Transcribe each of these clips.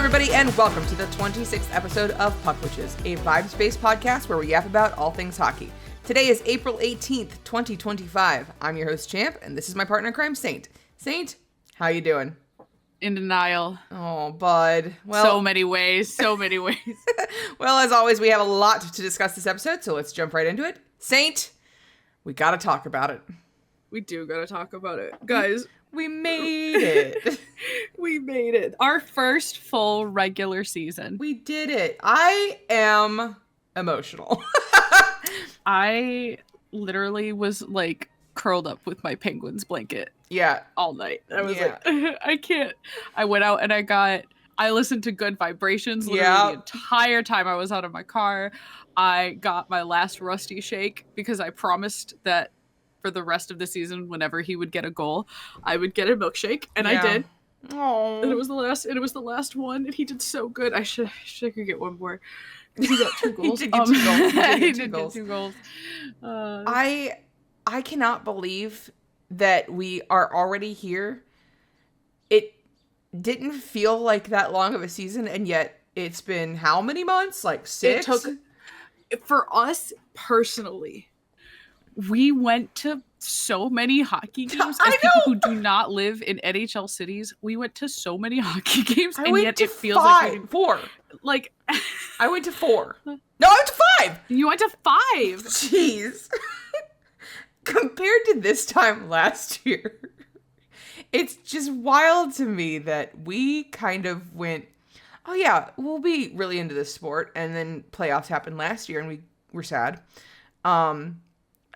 everybody, and welcome to the 26th episode of Puck Witches, a vibes-based podcast where we yap about all things hockey. Today is April 18th, 2025. I'm your host, Champ, and this is my partner in crime, Saint. Saint, how you doing? In denial. Oh, bud. Well, so many ways. Well, as always, we have a lot to discuss this episode, so let's jump right into it. Saint, we gotta talk about it. We do gotta talk about it. Guys, we made it. We made it. Our first full regular season. We did it. I am emotional. I literally was like curled up with my Penguins blanket. Yeah. All night. I was like, I can't. I went out and I listened to Good Vibrations literally the entire time I was out of my car. I got my last Rusty shake because I promised that for the rest of the season, whenever he would get a goal, I would get a milkshake, and I did. Oh, and it was the last one, and he did so good. I could get one more because he got 2 goals. He did get 2 goals. Get 2 goals. I cannot believe that we are already here. It didn't feel like that long of a season, and yet it's been how many months? Like 6? It took, for us personally, we went to so many hockey games. As people who do not live in NHL cities, we went to so many hockey games, and yet it feels like 4. Like I went to 4. No, I went to 5. You went to 5. Jeez. Compared to this time last year, it's just wild to me that we kind of went, oh yeah, we'll be really into this sport, and then playoffs happened last year, and we were sad.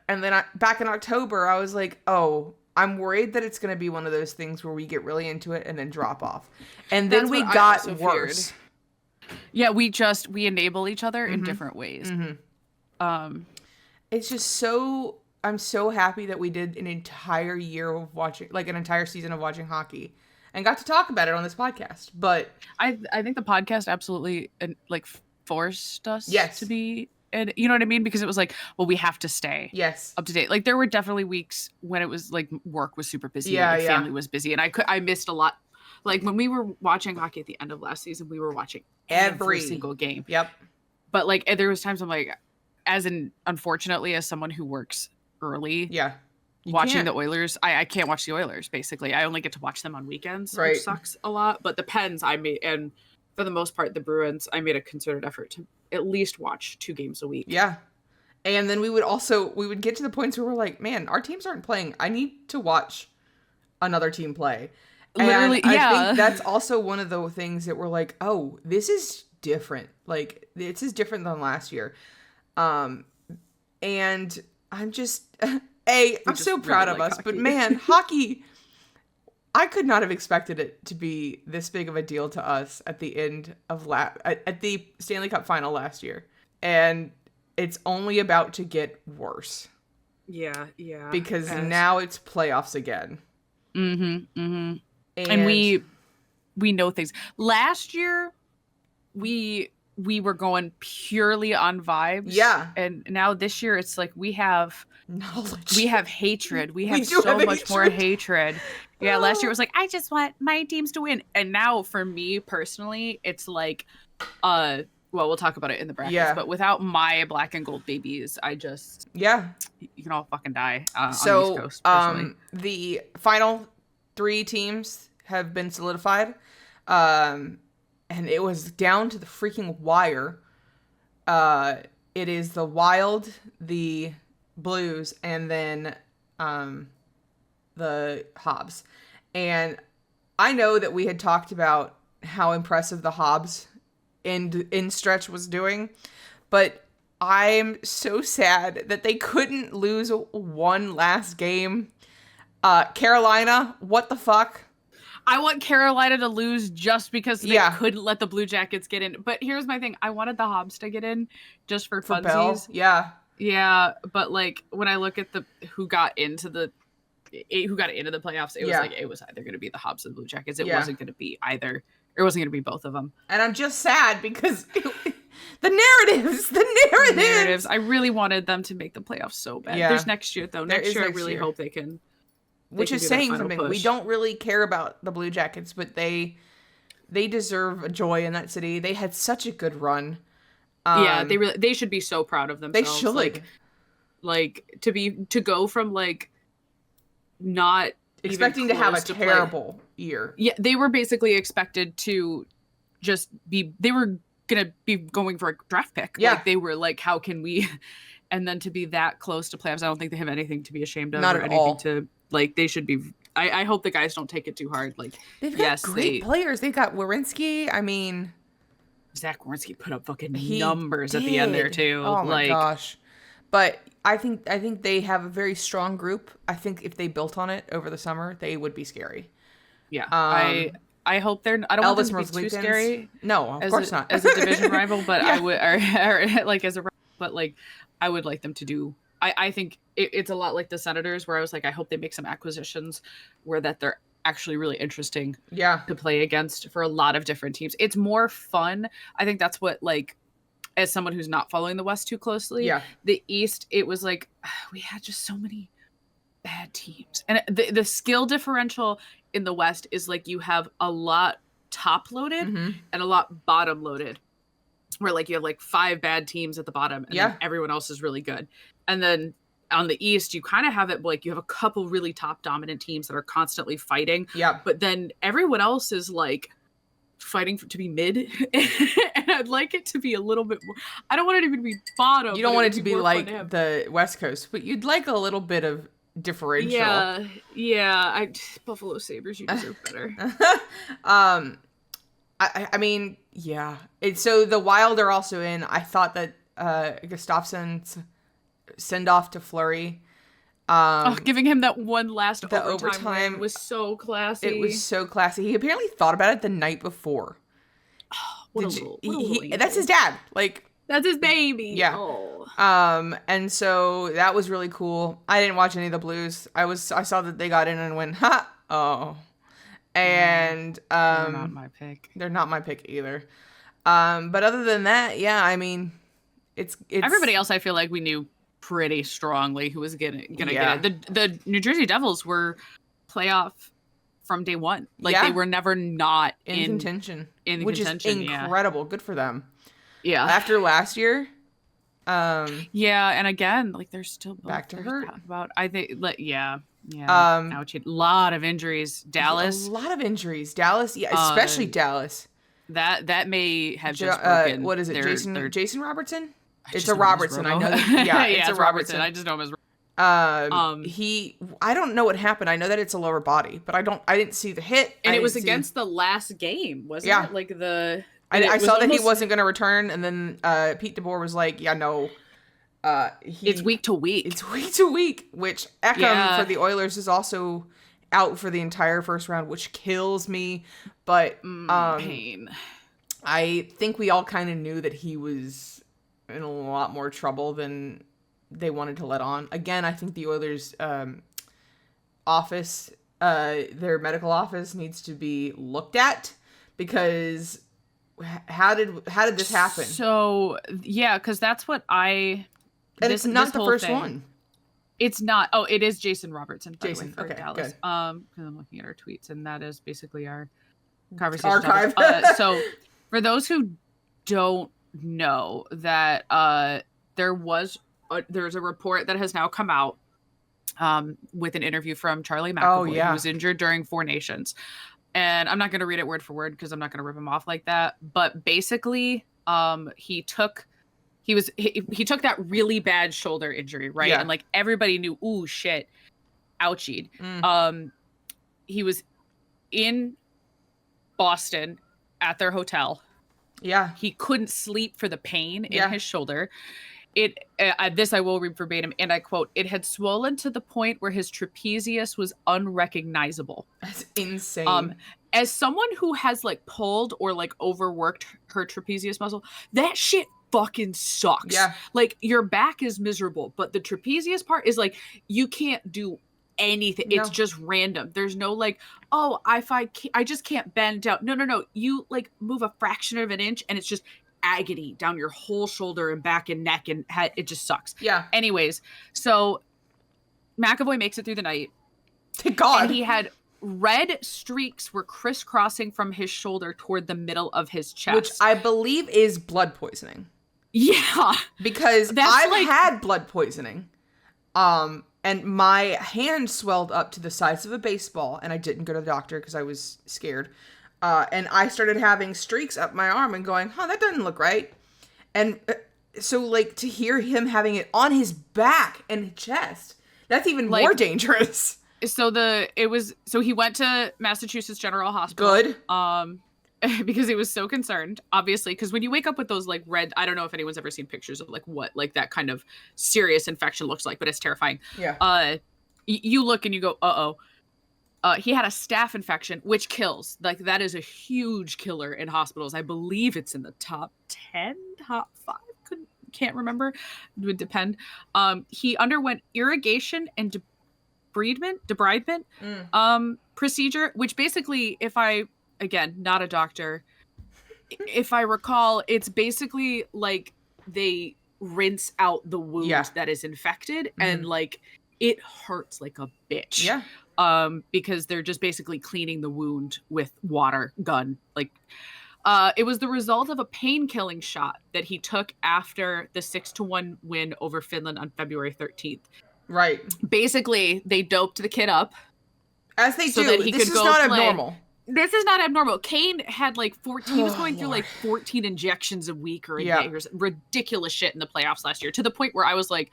And then back in October, I was like, oh, I'm worried that it's going to be one of those things where we get really into it and then drop off. And then we got worse. Yeah, we enable each other in different ways. Mm-hmm. It's just so, I'm so happy that we did an entire year of watching, like an entire season of watching hockey and got to talk about it on this podcast. But I think the podcast absolutely like forced us to be. And you know what I mean? Because it was like, well, we have to stay up to date. Like there were definitely weeks when it was like work was super busy, and family was busy, and I missed a lot. Like when we were watching hockey at the end of last season, we were watching every single game. Yep. But like there was times I'm like, unfortunately, as someone who works early, watching the Oilers, I can't watch the Oilers. Basically, I only get to watch them on weekends, which sucks a lot. But the Pens, and for the most part, the Bruins, I made a concerted effort to at least watch 2 games a week. Yeah. And then we would get to the points where we're like, man, our teams aren't playing. I need to watch another team play. Literally, and I think that's also one of the things that we're like, oh, this is different. Like, this is different than last year. And I'm just, I'm so proud of us. Hockey. But man, hockey, I could not have expected it to be this big of a deal to us at the end of at the Stanley Cup final last year. And it's only about to get worse. Yeah. Because now it's playoffs again. And we know things. Last year, we were going purely on vibes. Yeah. And now this year, it's like we have knowledge. We have hatred. We have much more hatred. Yeah, last year it was like, I just want my teams to win. And now for me personally, it's like, well, we'll talk about it in the brackets, but without my black and gold babies, I just, you can all fucking die on the East Coast, personally. The final 3 teams have been solidified. And it was down to the freaking wire. It is the Wild, the Blues, and then the Habs. And I know that we had talked about how impressive the Habs in stretch was doing, but I'm so sad that they couldn't lose one last game. Carolina, what the fuck? I want Carolina to lose just because they couldn't let the Blue Jackets get in. But here's my thing. I wanted the Habs to get in just for funsies. Bell? Yeah. Yeah, but like when I look at who got into the playoffs, it was like it was either going to be the Habs or the Blue Jackets. It wasn't going to be either. It wasn't going to be both of them. And I'm just sad because the narratives. I really wanted them to make the playoffs so bad. Yeah. There's next year though. Next year I really hope they can. Which is saying something. Push. We don't really care about the Blue Jackets, but they They deserve a joy in that city. They had such a good run. Yeah, they should be so proud of themselves. They should. Like to go from like not expecting to have a terrible year. Yeah, they were basically expected to just be. They were gonna be going for a draft pick. Yeah, like, they were like, how can we? And then to be that close to playoffs, I don't think they have anything to be ashamed of. Not or at anything all. To like. They should be. I hope the guys don't take it too hard. Like, they've got great players. They've got Werenski. I mean, Zach Werenski put up fucking numbers at the end there too. Oh my gosh! But I think they have a very strong group. I think if they built on it over the summer, they would be scary. Yeah, I hope they're. I don't want them to be too scary. No, of course not. As a division rival, but I would, or like as a, but like I would like them to do. I think it's a lot like the Senators, where I was like, I hope they make some acquisitions where that they're actually really interesting. To play against for a lot of different teams. It's more fun. I think that's what, like, as someone who's not following the West too closely, the East, it was like we had just so many bad teams, and the skill differential in the West is like you have a lot top loaded and a lot bottom loaded, where like you have like 5 bad teams at the bottom and then everyone else is really good. And then on the East, you kind of have it like you have a couple really top dominant teams that are constantly fighting. But then everyone else is like fighting to be mid. And I'd like it to be a little bit more. I don't want it to be bottom. You don't want it to be like the West Coast, but you'd like a little bit of differential. Yeah. Buffalo Sabres, you deserve better. I mean, yeah. So the Wild are also in. I thought that Gustafsson's send off to Fleury, giving him that one last overtime was so classy. It was so classy. He apparently thought about it the night before. That's his dad. Like, that's his baby. Yeah. And so that was really cool. I didn't watch any of the Blues. I saw that they got in and went, ha, oh. And they're not my pick. They're not my pick either. But other than that, yeah, I mean, it's everybody else. I feel like we knew pretty strongly who was gonna get it. The New Jersey Devils were playoff from day one. Like they were never not in contention. Which is incredible. Yeah. Good for them. Yeah. After last year. And again, like they're still back to hurt. About ouch, a lot of injuries. Dallas. A lot of injuries. Dallas, especially Dallas. That may have just broken. What is it? Jason Robertson? It's a Robertson. I know that, it's a Robertson. I just know him as I don't know what happened. I know that it's a lower body, but I didn't see the hit. And it was against the last game, wasn't it? Like I saw that he wasn't going to return, and then Pete DeBoer was like, "Yeah, no, it's week to week. It's week to week." Which Ekholm for the Oilers is also out for the entire first round, which kills me. But pain. I think we all kind of knew that he was in a lot more trouble than they wanted to let on. Again, I think the Oilers' office, their medical office, needs to be looked at, because how did this happen? So yeah, because that's what it's not the first one. It's not. Oh, it is Jason Robertson. Jason, for okay, Dallas. Good. Because I'm looking at our tweets, and that is basically our conversation archive. So, for those who don't know, that there's a report that has now come out with an interview from Charlie McAvoy, who was injured during Four Nations. And I'm not going to read it word for word because I'm not going to rip him off like that. But basically, he took that really bad shoulder injury, right? Yeah. And like everybody knew, ooh, shit, ouchie. He was in Boston at their hotel. Yeah. He couldn't sleep for the pain in his shoulder. This I will read verbatim, and I quote, "It had swollen to the point where his trapezius was unrecognizable." That's insane. As someone who has like pulled or like overworked her trapezius muscle, that shit fucking sucks. Yeah. Like your back is miserable, but the trapezius part is like you can't do anything. No. It's just random. There's no like, oh, I just can't bend down. No. You like move a fraction of an inch, and it's just agony down your whole shoulder and back and neck and head. It just sucks. Yeah. Anyways, so McAvoy makes it through the night. Thank God. And he had red streaks were crisscrossing from his shoulder toward the middle of his chest. Which I believe is blood poisoning. Yeah. Because I've had blood poisoning. And my hand swelled up to the size of a baseball, and I didn't go to the doctor because I was scared. And I started having streaks up my arm and going, that doesn't look right. And so, like, to hear him having it on his back and chest, that's even more dangerous. So he went to Massachusetts General Hospital. Good. Because he was so concerned, obviously, because when you wake up with those like red, I don't know if anyone's ever seen pictures of like what like that kind of serious infection looks like, but it's terrifying. Yeah. You look and you go, he had a staph infection, which kills. Like, that is a huge killer in hospitals. I believe it's in the top 10, top 5. Can't remember. It would depend. He underwent irrigation and debridement procedure, which basically, again, not a doctor, if I recall, it's basically like they rinse out the wound that is infected, and like it hurts like a bitch. Yeah. Because they're just basically cleaning the wound with water gun. Like, it was the result of a pain-killing shot that he took after the 6-1 win over Finland on February 13th. Right. Basically, they doped the kid up. As they do. This is not abnormal. This is not abnormal. Kane had like 14. He was going through like 14 injections a week or a day, or ridiculous shit in the playoffs last year, to the point where I was like,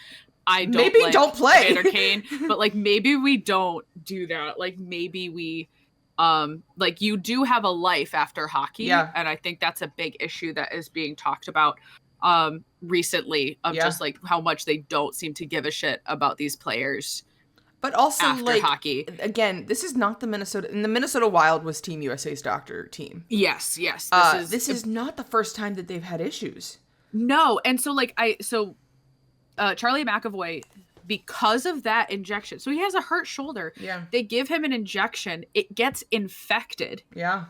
don't play Kane, but like maybe we don't do that. Like maybe we, like you do have a life after hockey, and I think that's a big issue that is being talked about recently, of just like how much they don't seem to give a shit about these players. But also, after like, hockey. Again, this is not the Minnesota... And the Minnesota Wild was Team USA's doctor team. Yes. This is not the first time that they've had issues. No, and so, like, Charlie McAvoy, because of that injection... So he has a hurt shoulder. Yeah. They give him an injection. It gets infected. Yeah.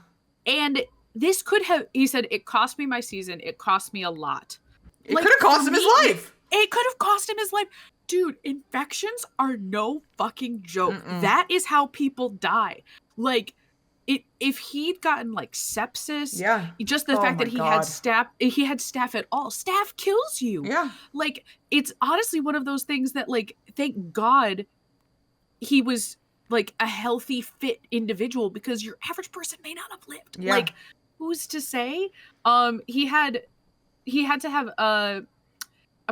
And this could have... He said, it cost me my season. It cost me a lot. It could have cost him his life. It could have cost him his life. Dude, infections are no fucking joke. That is how people die. Like, if he'd gotten like sepsis, just the fact that he had staph at all, staph kills you. Yeah. Like, it's honestly one of those things that, like, thank God he was like a healthy, fit individual, because your average person may not have lived. Yeah. Like, who's to say? He had to have a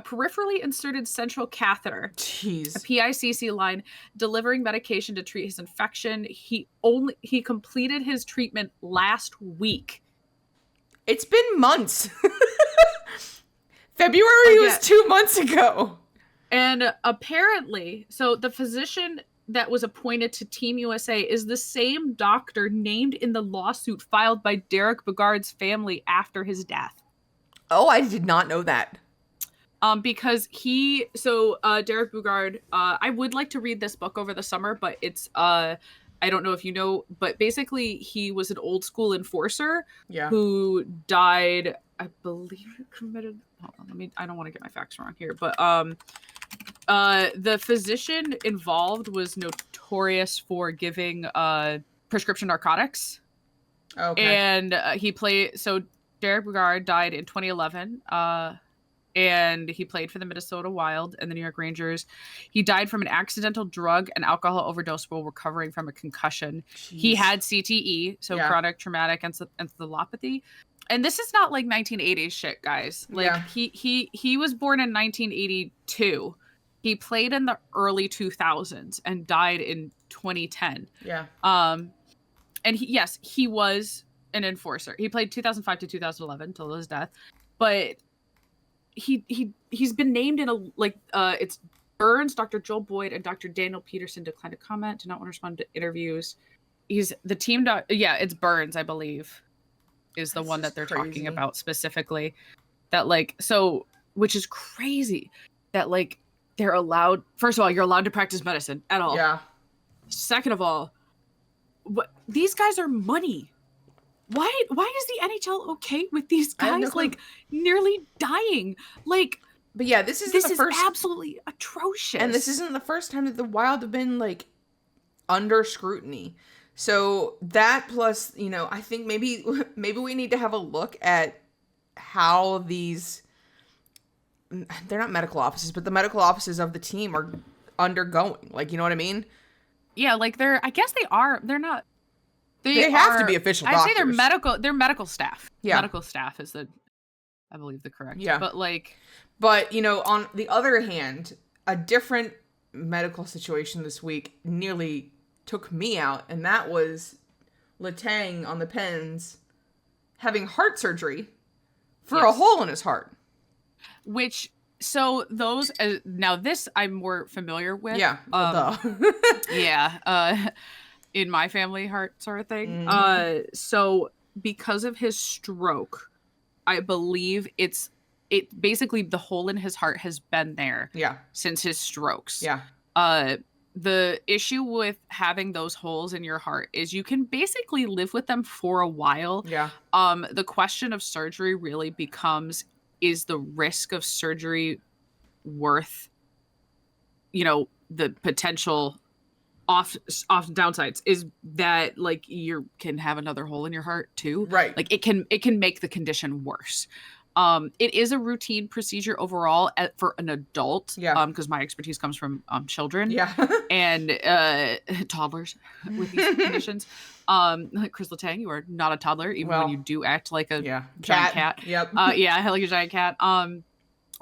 peripherally inserted central catheter, Jeez. a PICC line, delivering medication to treat his infection. He completed his treatment last week. It's been months. February was 2 months ago. And apparently, so the physician that was appointed to Team USA is the same doctor named in the lawsuit filed by Derek Bugard's family after his death. Oh, I did not know that. Because Derek Bugard, I would like to read this book over the summer, but it's, I don't know if you know, but basically he was an old school enforcer who died, I believe he committed, hold on, I don't want to get my facts wrong here, but, the physician involved was notorious for giving, prescription narcotics. Okay. And, Derek Bugard died in 2011, and he played for the Minnesota Wild and the New York Rangers. He died from an accidental drug and alcohol overdose while recovering from a concussion. Jeez. He had CTE, so chronic traumatic encephalopathy. And this is not like 1980s shit, guys. Like, he was born in 1982. He played in the early 2000s and died in 2010. Yeah. And he was an enforcer. He played 2005 to 2011 till his death, but he's been named in it's Burns, Dr. Joel Boyd, and Dr. Daniel Peterson declined to comment, do not want to respond to interviews. He's the team it's Burns, I believe, is the one that they're talking about specifically. That, like, so, which is crazy that, like, they're allowed, first of all, you're allowed to practice medicine at all. Yeah. Second of all, these guys are money. Why is the NHL okay with these guys like nearly dying? Like, but yeah, this is absolutely atrocious. And this isn't the first time that the Wild have been like under scrutiny. So that plus, you know, I think maybe we need to have a look at how these, they're not medical offices, but the medical offices of the team are undergoing. Like, you know what I mean? Yeah, like I guess they are. They're not. They have to be official doctors. I'd say they're medical staff. Yeah. Medical staff is I believe the correct. Yeah. But, you know, on the other hand, a different medical situation this week nearly took me out, and that was Letang on the Pens having heart surgery for a hole in his heart. So those, now this I'm more familiar with. Yeah. Yeah. In my family, heart sort of thing. So because of his stroke, I believe it basically the hole in his heart has been there since his strokes. Yeah. The issue with having those holes in your heart is you can basically live with them for a while. Yeah. The question of surgery really becomes, is the risk of surgery worth, you know, the potential off downsides? Is that like you can have another hole in your heart too? Right. Like it can make the condition worse. It is a routine procedure overall for an adult. Yeah. Because my expertise comes from children. Yeah. And toddlers with these conditions. Like Chris Letang, you are not a toddler, even when you do act like a giant cat. Yep. Yeah, like a giant cat.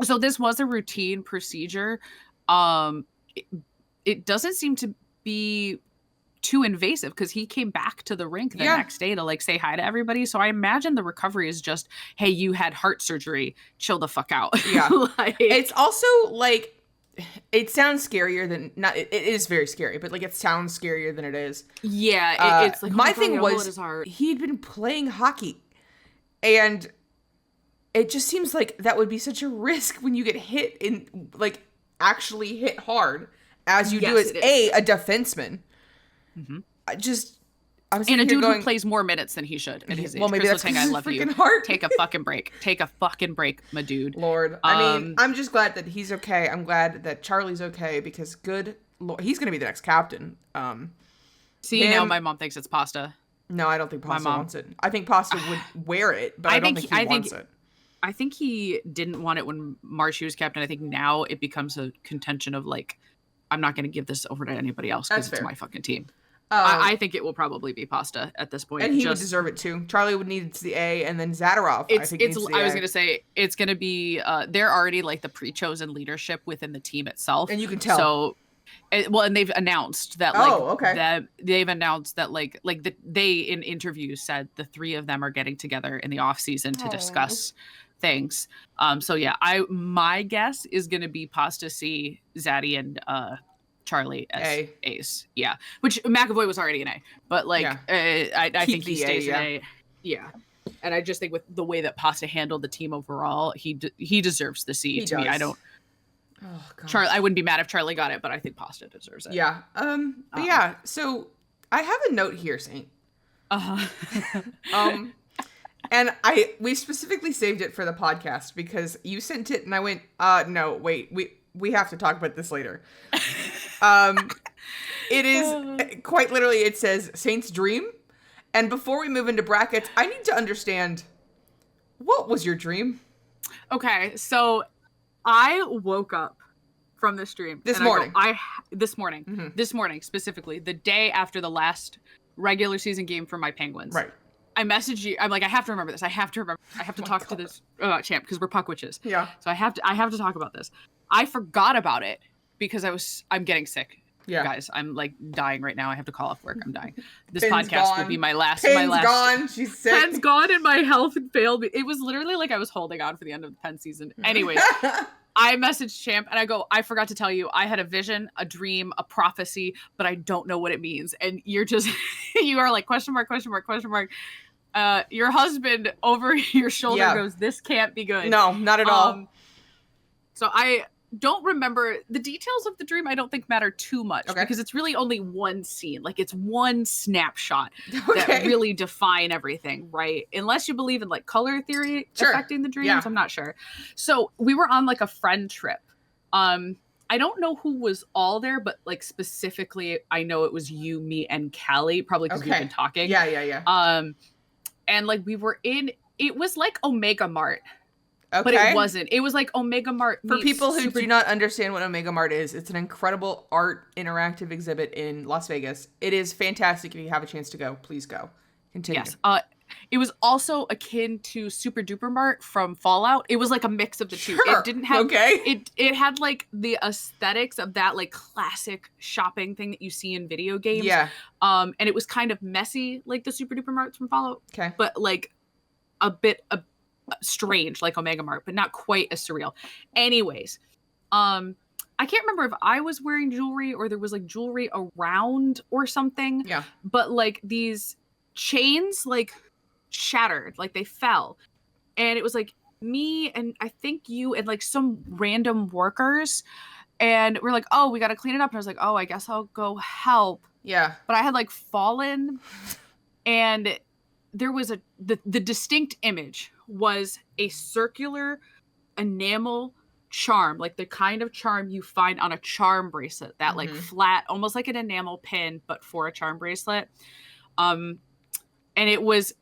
So this was a routine procedure. It doesn't seem to be too invasive because he came back to the rink the next day to like say hi to everybody. So I imagine the recovery is just, hey, you had heart surgery, chill the fuck out. Yeah. It's also like, it sounds scarier than not. It is very scary, but like it sounds scarier than it is. Yeah. It's like, my thing was he'd been playing hockey, and it just seems like that would be such a risk when you get hit in like actually hit hard as you do as a defenseman. Mm-hmm. And a dude who plays more minutes than he should at his age. Well, maybe Chris that's Letang, I love you. Heart. Take a fucking break. Take a fucking break, my dude. Lord. I mean, I'm just glad that he's okay. I'm glad that Charlie's okay because good Lord, he's going to be the next captain. Now my mom thinks it's Pasta. No, I don't think Pasta wants it. I think Pasta would wear it, but I don't think he wants it. I think he didn't want it when Marshy was captain. I think now it becomes a contention of like, I'm not going to give this over to anybody else because it's my fucking team. I think it will probably be Pasta at this point. And he would deserve it too. Charlie would need the A, and then Zadarov, I think, needs the A. I was going to say, it's going to be, they're already like the pre-chosen leadership within the team itself. And you can tell. So, and they've announced that, that they've announced that, they in interviews said the three of them are getting together in the off season to discuss things. My guess is going to be Pasta C, Zaddy, and Charlie as Ace. Yeah. Which McAvoy was already an A. But I think he stays an A. Yeah. And I just think with the way that Pasta handled the team overall, he deserves the C. To me, I don't. Oh, God. Charlie, I wouldn't be mad if Charlie got it, but I think Pasta deserves it. Yeah. So I have a note here, Saint. And we specifically saved it for the podcast because you sent it and I went, no, wait, we have to talk about this later. It is quite literally, it says Saint's dream. And before we move into brackets, I need to understand, what was your dream? Okay, so I woke up from this dream. This morning. This morning specifically, the day after the last regular season game for my Penguins. Right. I messaged you. I'm like, I have to remember this. I have to talk to this champ because we're puck witches. Yeah. So I have to talk about this. I forgot about it because I'm getting sick. Yeah. Guys, I'm like dying right now. I have to call off work. I'm dying. This Pen's podcast gone. will be my last. Pen's gone. She's sick. Pen's gone and my health had failed me. It was literally like I was holding on for the end of the Penn season. Anyways, I messaged Champ and I go, I forgot to tell you, I had a vision, a dream, a prophecy, but I don't know what it means. And you're just, you are like, question mark, question mark, question mark. Your husband over your shoulder goes, this can't be good. No, not at all. So I don't remember the details of the dream. I don't think matter too much because it's really only one scene. Like it's one snapshot that really define everything, right? Unless you believe in like color theory affecting the dreams. I'm not sure. So we were on like a friend trip. I don't know who was all there, but like specifically, I know it was you, me, and Callie, probably because we've been talking. Yeah. And like we were in, it was like Omega Mart. Okay. But it wasn't. It was like Omega Mart. For people who do not understand what Omega Mart is, it's an incredible art interactive exhibit in Las Vegas. It is fantastic. If you have a chance to go, please go. Continue. Yes. It was also akin to Super Duper Mart from Fallout. It was like a mix of the two. It didn't have it had like the aesthetics of that like classic shopping thing that you see in video games. Yeah. And it was kind of messy like the Super Duper Marts from Fallout. Okay. But like a bit strange like Omega Mart, but not quite as surreal. Anyways, I can't remember if I was wearing jewelry or there was like jewelry around or something. Yeah. But like these chains like shattered, like they fell, and it was like me and I think you and like some random workers, and we're like, oh, we got to clean it up. And I was like, oh, I guess I'll go help. Yeah. But I had like fallen, and there was the distinct image was a circular enamel charm, like the kind of charm you find on a charm bracelet, that like flat, almost like an enamel pin, but for a charm bracelet. And it was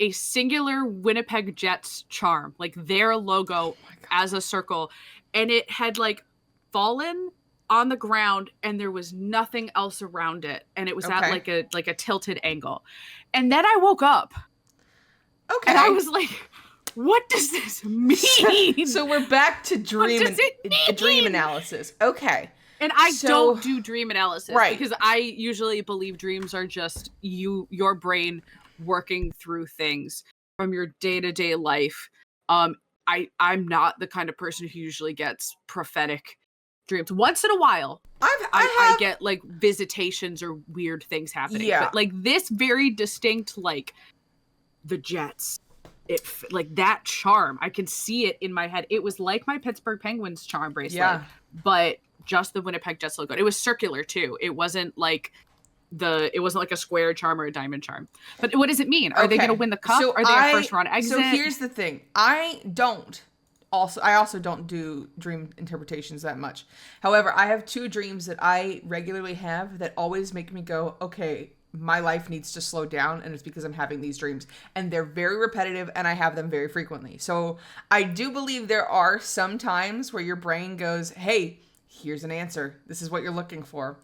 a singular Winnipeg Jets charm, like their logo as a circle. And it had like fallen on the ground and there was nothing else around it. And it was at like a tilted angle. And then I woke up. Okay. And I was like, what does this mean? So we're back to dream analysis. Okay. And I don't do dream analysis, right? Because I usually believe dreams are just your brain working through things from your day-to-day life. I'm not the kind of person who usually gets prophetic dreams. Once in a while, I get like visitations or weird things happening. Yeah. But like this very distinct, like the Jets, like that charm, I can see it in my head. It was like my Pittsburgh Penguins charm bracelet, but just the Winnipeg Jets logo. It was circular too. It wasn't like a square charm or a diamond charm. But what does it mean? Are they going to win the cup? Are they a first round exit? So here's the thing. I also don't do dream interpretations that much. However, I have two dreams that I regularly have that always make me go, okay, my life needs to slow down, and it's because I'm having these dreams. And they're very repetitive, and I have them very frequently. So I do believe there are some times where your brain goes, hey, here's an answer. This is what you're looking for.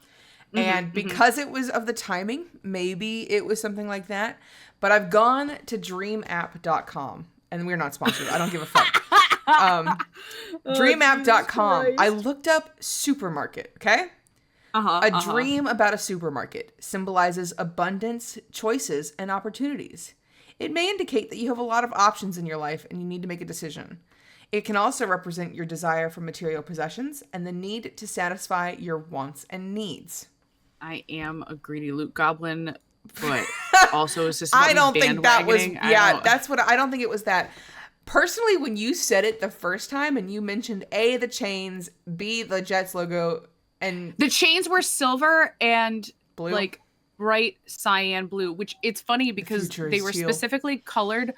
And because it was of the timing, maybe it was something like that. But I've gone to dreamapp.com, and we're not sponsored. I don't give a fuck. Dreamapp.com. I looked up supermarket, okay? A dream about a supermarket symbolizes abundance, choices, and opportunities. It may indicate that you have a lot of options in your life and you need to make a decision. It can also represent your desire for material possessions and the need to satisfy your wants and needs. I am a greedy loot goblin, but also is this I don't think that was, that's what, I don't think it was that. Personally, when you said it the first time and you mentioned A, the chains, B, the Jets logo, and the chains were silver and blue, like bright cyan blue, which it's funny because they were specifically colored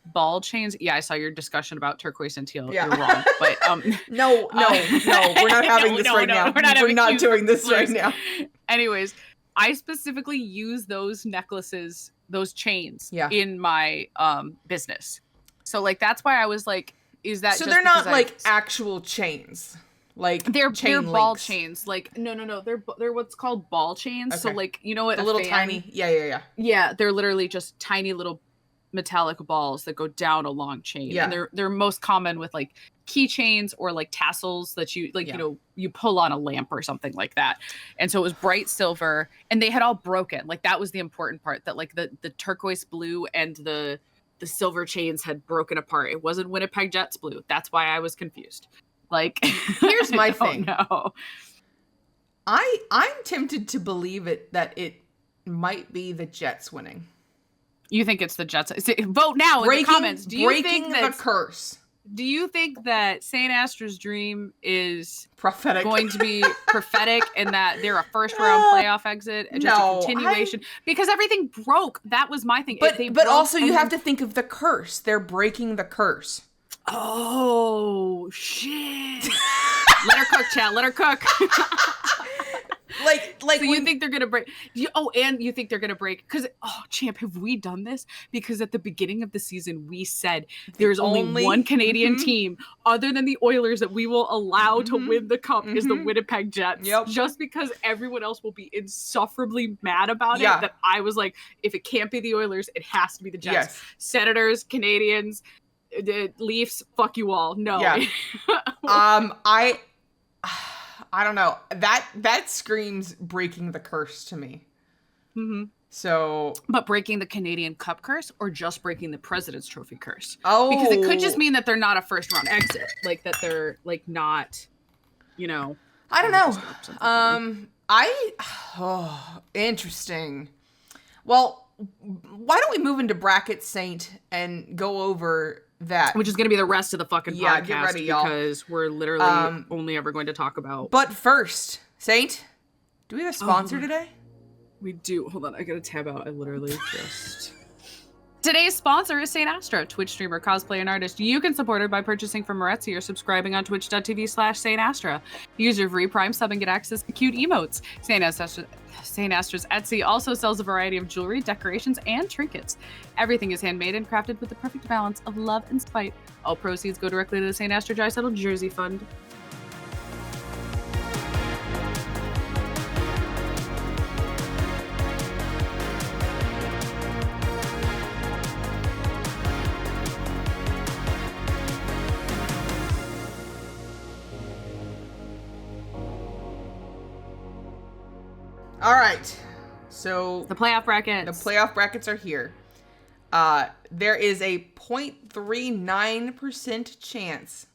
ball chains. Yeah, I saw your discussion about turquoise and teal. Yeah. You're wrong. But no, we're not having this right now. We're not doing this right now. Anyways, I specifically use those necklaces, those chains in my business. So like that's why I was like, is that so just they're not like actual chains? Like they're ball links. chains. Like no, they're what's called ball chains. Okay. So like you know what, the little tiny, yeah, they're literally just tiny little metallic balls that go down a long chain. Yeah, and they're most common with like keychains or like tassels that you like you know you pull on a lamp or something like that. And so it was bright silver, and they had all broken. Like that was the important part, that like the turquoise blue and the silver chains had broken apart. It wasn't Winnipeg Jets blue. That's why I was confused. Like, here's my thing. No, I'm tempted to believe that it might be the Jets winning. You think it's the Jets? Vote now in the comments. Do you think the curse? Do you think that St. Astra's dream is prophetic, going to be prophetic, and that they're a first round playoff exit and just a continuation? Because everything broke. That was my thing. But also you have to think of the curse. They're breaking the curse. Oh shit! Let her cook, chat. Let her cook. Like so you think they're gonna break? And you think they're gonna break? Because champ, have we done this? Because at the beginning of the season, we said there's only one Canadian team other than the Oilers that we will allow to win the cup is the Winnipeg Jets. Yep. Just because everyone else will be insufferably mad about it. That I was like, if it can't be the Oilers, it has to be the Jets. Yes. Senators, Canadians, the Leafs, fuck you all. No. Yeah. I don't know. That screams breaking the curse to me. Mm-hmm. So, but breaking the Canadian Cup curse, or just breaking the President's Trophy curse? Oh, because it could just mean that they're not a first round exit, like that they're like not, I don't know. Interesting. Well, why don't we move into brackets, Saint, and go over that, which is going to be the rest of the fucking podcast. Get ready, y'all, because we're literally only ever going to talk about. But first, Saint, do we have a sponsor today? We do. Hold on, I gotta tab out. I literally just. Today's sponsor is Saint Astra, Twitch streamer, cosplayer, and artist. You can support her by purchasing from Moretzi or subscribing on twitch.tv/Saint Astra. Use your free Prime sub and get access to cute emotes. Saint Astra's Etsy also sells a variety of jewelry, decorations, and trinkets. Everything is handmade and crafted with the perfect balance of love and spite. All proceeds go directly to the Saint Astra Dry Settle Jersey Fund. All right, so the playoff brackets. The playoff brackets are here. There is a 0.39% chance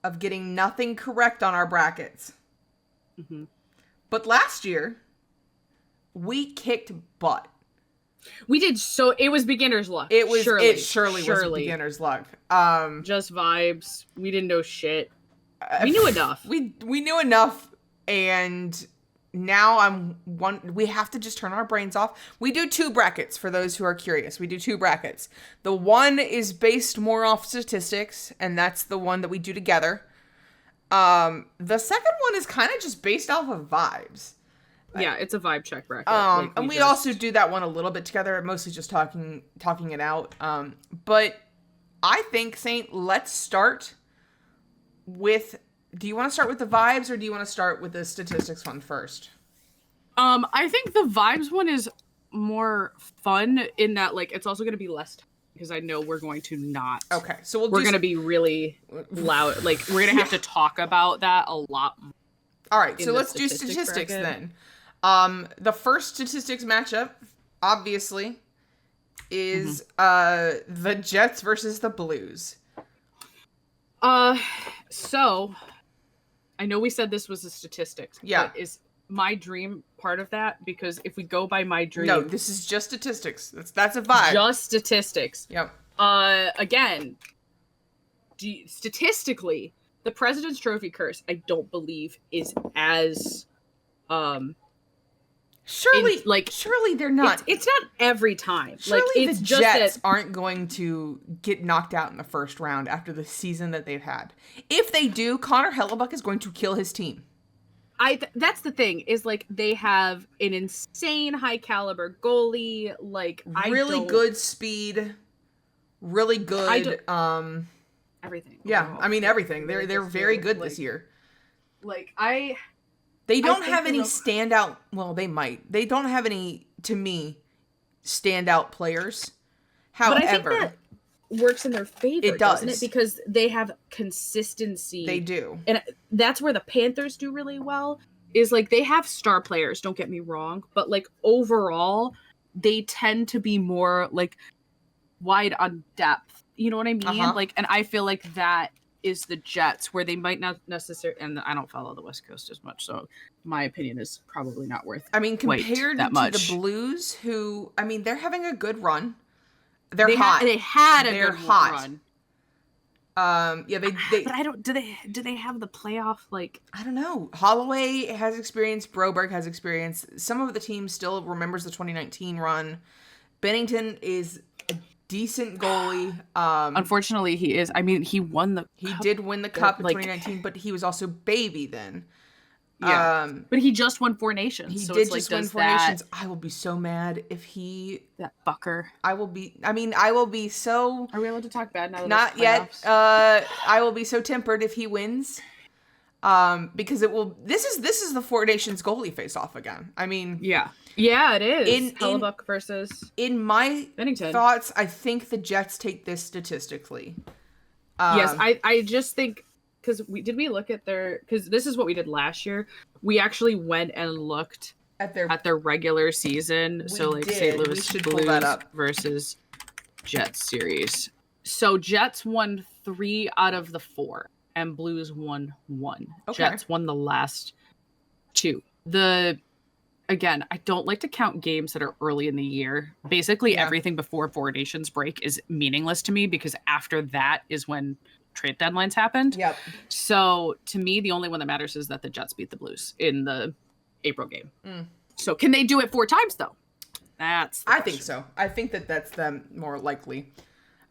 of getting nothing correct on our brackets. Mm-hmm. But last year, we kicked butt. We did so. It was beginner's luck. It surely was beginner's luck. Just vibes. We didn't know shit. We knew enough. We knew enough, and now we have to just turn our brains off. We do 2 brackets for those who are curious. We do 2 brackets. The one is based more off statistics, and that's the one that we do together. The second one is kind of just based off of vibes. Yeah, it's a vibe check bracket. And we also do that one a little bit together, mostly just talking it out. But I think, Saint, let's start with. Do you want to start with the vibes, or do you want to start with the statistics one first? I think the vibes one is more fun in that, like, it's also going to be less time because I know we're going to not. Okay, so we're going to be really loud. Like, we're going to have to talk about that a lot more. All right, so let's do statistics then. The first statistics matchup, obviously, is the Jets versus the Blues. So I know we said this was a statistics. Yeah. But is my dream part of that? Because if we go by my dream. No, this is just statistics. That's a vibe. Just statistics. Yep. Again, statistically, the President's Trophy curse, I don't believe, is as surely they're not. It's not every time. Surely it's the just Jets aren't going to get knocked out in the first round after the season that they've had. If they do, Connor Hellebuck is going to kill his team. That's the thing, is like they have an insane high caliber goalie, like really good speed, really good everything. Yeah, I mean everything. They're very good this year. They don't have any standout. Well, they might. They don't have any, to me, standout players. However, but I think that works in their favor. It does, doesn't it? Because they have consistency. They do, and that's where the Panthers do really well. Is like they have star players. Don't get me wrong, but like overall, they tend to be more like wide on depth. You know what I mean? Like, and I feel like that is the Jets, where they might not necessarily, and I don't follow the West Coast as much, so my opinion is probably not worth. I mean, compared that to much. The Blues, who, I mean, they're having a good run. They're hot. They had a good run. Yeah, they. But I don't. Do they have the playoff? Like, I don't know. Holloway has experience. Broberg has experience. Some of the team still remembers the 2019 run. Bennington is a decent goalie. Unfortunately, he is. I mean, he won the He cup, did win the cup in 2019, but he was also baby then. Yeah. But he just won 4 Nations. He so did it's just like, win 4 Nations. I will be so mad if he... That fucker. I will be so... Are we allowed to talk bad now that Not yet. I will be so tempered if he wins. Because it will... This is the 4 Nations goalie face-off again. I mean... Yeah. Yeah, it is. Hellebuck versus... In my Bennington. thoughts, I think the Jets take this statistically. Yes, I just think... Because we look at their... Because this is what we did last year. We actually went and looked at their regular season. So, like, St. Louis Blues versus Jets series. So, Jets won 3 out of the 4. And Blues won 1. Okay. Jets won the last 2. Again, I don't like to count games that are early in the year. Basically, everything before 4 Nations break is meaningless to me because after that is when trade deadlines happened. Yep. So to me, the only one that matters is that the Jets beat the Blues in the April game. So can they do it 4 times though? That's the question. Think so. I think that's them more likely.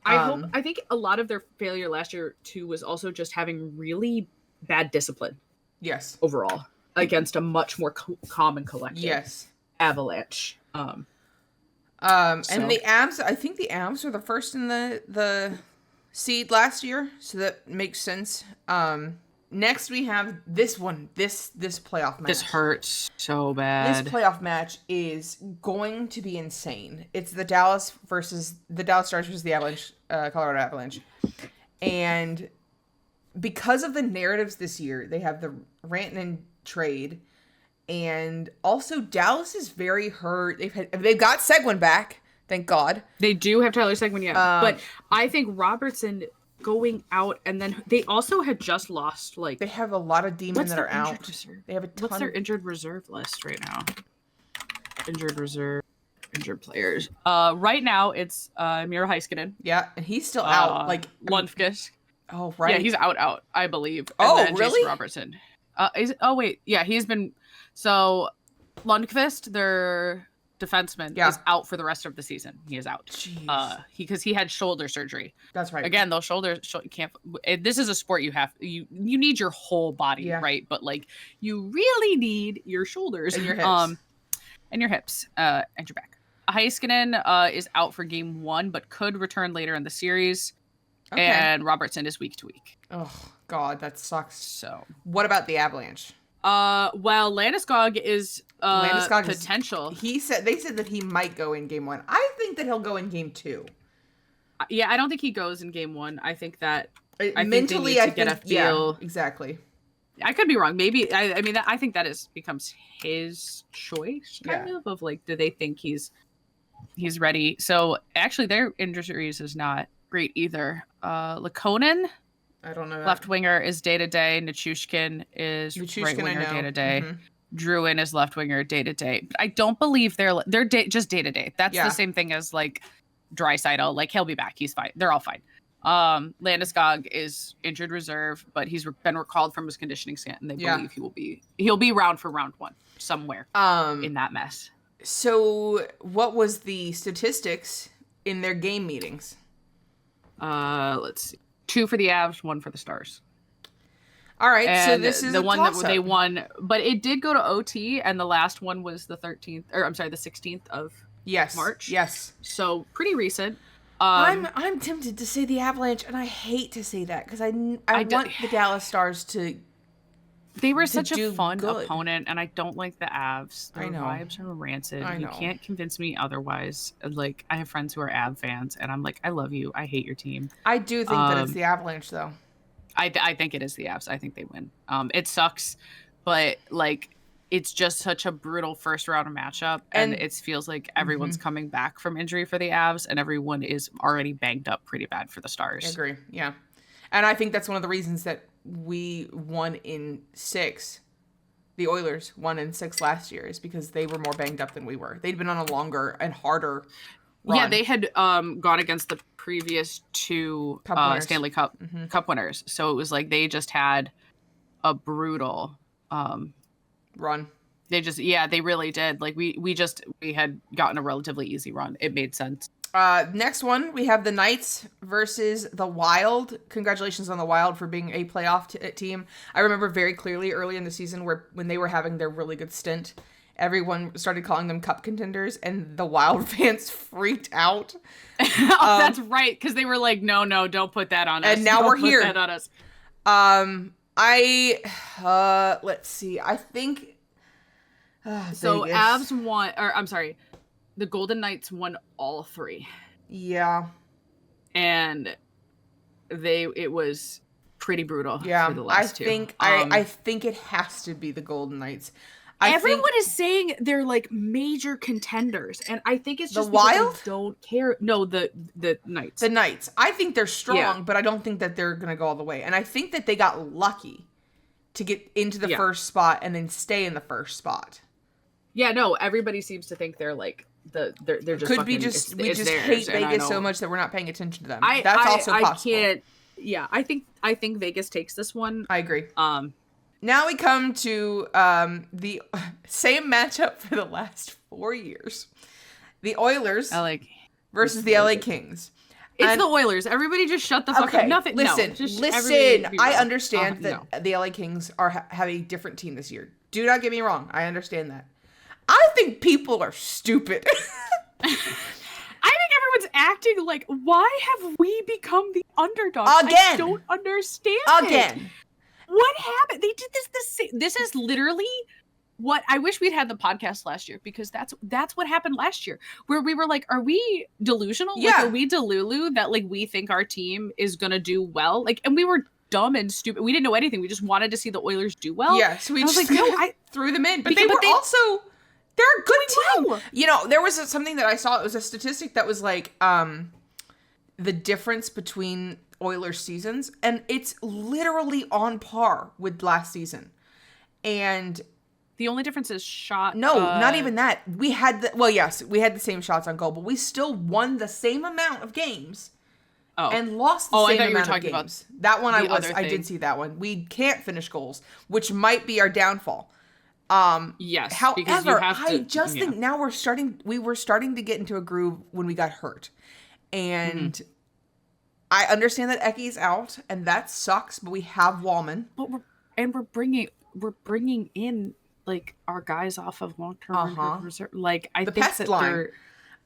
I think a lot of their failure last year too was also just having really bad discipline. Yes. Overall, against a much more calm and collected. Yes. Avalanche. And the Avs. I think the Avs were the first in the seed last year, so that makes sense. Next we have this one. This playoff match. This hurts so bad. This playoff match is going to be insane. It's the Dallas Stars versus the Avalanche, Colorado Avalanche. And because of the narratives this year, they have the Rantanen trade, and also Dallas is very hurt. They've got Seguin back. Thank God. They do have Tyler Seguin, yeah. But I think Robertson going out, and then they also had just lost, like... They have a lot of demons that are out. They have a ton. What's their injured reserve list right now? Injured reserve, injured players. Right now, it's Miro Heiskanen. Yeah, and he's still out. Like Lundqvist. Oh, right. Yeah, he's out, I believe. And then really? Jason Robertson. Wait. Yeah, he's been... So, Lundqvist, their... defenseman is out for the rest of the season. He is out. Because he had shoulder surgery. That's right. Again, those shoulders can't. This is a sport you need your whole body, right? But like you really need your shoulders and your hips, and your back. Heiskanen is out for game 1, but could return later in the series. Okay. And Robertson is week to week. Oh God, that sucks. So what about the Avalanche? Well, Landeskog is potential. They said that he might go in game 1. I think that he'll go in game 2. Yeah, I don't think he goes in game 1. I think that mentally, think they need to get a feel. Yeah, exactly. I could be wrong. Maybe I think that becomes his choice kind of like, do they think he's ready? So actually, their injuries is not great either. Lakonen. I don't know that. Left winger is day to day. Nichushkin is right winger day to day. Druin is left winger day to day. But I don't believe they're just day to day. That's the same thing as like Draisaitl. Like he'll be back. He's fine. They're all fine. Landeskog is injured reserve, but he's been recalled from his conditioning stint, and they believe he'll be around for round 1 somewhere in that mess. So what was the statistics in their game meetings? Let's see. 2 for the Avs, 1 for the Stars. All right, and so this is the one that they won, but it did go to OT, and the last one was the 16th of March. Yes. So pretty recent. I'm tempted to say the Avalanche, and I hate to say that because I want the Dallas Stars to. They were such a fun opponent, and I don't like the Avs. Their vibes are rancid. You can't convince me otherwise. Like, I have friends who are Av fans, and I'm like, I love you. I hate your team. I do think that it's the Avalanche, though. I think it is the Avs. I think they win. It sucks, but, like, it's just such a brutal first-round matchup, and it feels like everyone's coming back from injury for the Avs, and everyone is already banged up pretty bad for the Stars. I agree, yeah. And I think that's one of the reasons that we won in 6. The Oilers won in 6 last year is because they were more banged up than we were. They'd been on a longer and harder run. Yeah, they had gone against the previous 2 Stanley Cup Cup winners. So it was like they just had a brutal run. They really did. Like we had gotten a relatively easy run. It made sense. Next one, we have the Knights versus the Wild. Congratulations on the Wild for being a playoff team. I remember very clearly early in the season when they were having their really good stint, everyone started calling them cup contenders, and the Wild fans freaked out. That's right, because they were like, no, don't put that on us. And now we're here. Put that on us. Let's see. I think... so Vegas. Avs won, or I'm sorry, the Golden Knights won all 3. Yeah. And it was pretty brutal for the last two. I think it has to be the Golden Knights. Everyone is saying they're like major contenders, and I think it's just the Wild they don't care. No, the Knights. The Knights. I think they're strong, but I don't think that they're gonna go all the way. And I think that they got lucky to get into the first spot and then stay in the first spot. Yeah, no, everybody seems to think they're like they're just could fucking, be just we just theirs, hate Vegas so much that we're not paying attention to them. That's also possible. I think Vegas takes this one. I agree. Now we come to the same matchup for the last 4 years. The Oilers versus the LA Kings. It's the Oilers. Everybody just shut the fuck up. Nothing. Listen. I understand that the LA Kings have a different team this year. Do not get me wrong. I understand that. I think people are stupid. I think everyone's acting like, why have we become the underdog? Again. I don't understand Again. What happened? They did this is literally what I wish we'd had the podcast last year, because that's what happened last year, where we were like, are we delusional? Yeah. Like, are we delulu that like we think our team is gonna do well? Like, and we were dumb and stupid. We didn't know anything. We just wanted to see the Oilers do well. Yeah, so we just was like, no, I threw them in. But they also they're a good team. Well. You know, there was something that I saw. It was a statistic that was like the difference between Oilers seasons, and it's literally on par with last season. And the only difference is shot. No, not even that. We had the same shots on goal, but we still won the same amount of games. And lost the same amount of games. That one I did see that one. We can't finish goals, which might be our downfall. Yes. However, I just think now we were starting to get into a groove when we got hurt. And I understand that Eke's out, and that sucks, but we have Wallman. But we're bringing in like our guys off of long-term reserve. Like, I think that they're...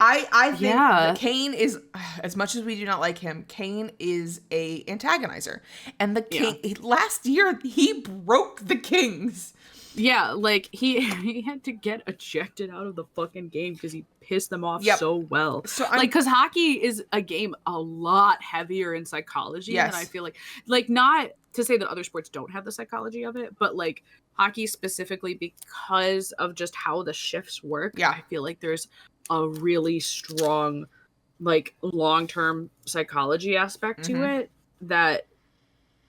I think that Kane is, as much as we do not like him, Kane is a antagonizer. And the King, last year, he broke the Kings. Yeah, like, he had to get ejected out of the fucking game because he pissed them off so well. So because hockey is a game a lot heavier in psychology than I feel like, not to say that other sports don't have the psychology of it, but like hockey specifically, because of just how the shifts work, I feel like there's a really strong, like, long-term psychology aspect to it that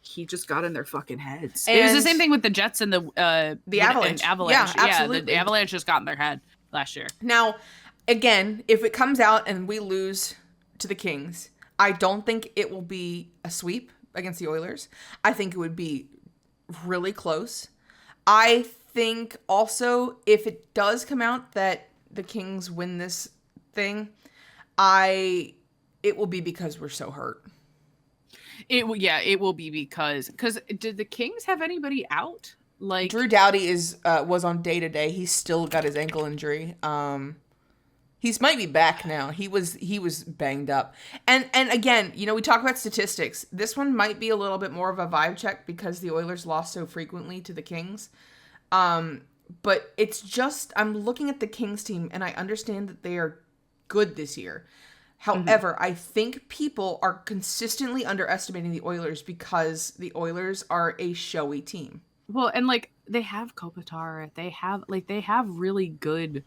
he just got in their fucking heads. And it was the same thing with the Jets and the Avalanche. Yeah, absolutely. The Avalanche just got in their head last year. Now, again, if it comes out and we lose to the Kings, I don't think it will be a sweep against the Oilers. I think it would be really close. I think also, if it does come out that the Kings win this thing, it will be because we're so hurt. It will be because did the Kings have anybody out? Like, Drew Doughty was on day-to-day. He's still got his ankle injury. He's might be back now. He was banged up. And again, you know, we talk about statistics. This one might be a little bit more of a vibe check because the Oilers lost so frequently to the Kings. But it's just, I'm looking at the Kings team and I understand that they are good this year. However, I think people are consistently underestimating the Oilers because the Oilers are a showy team. Well, and like, they have Kopitar. They have really good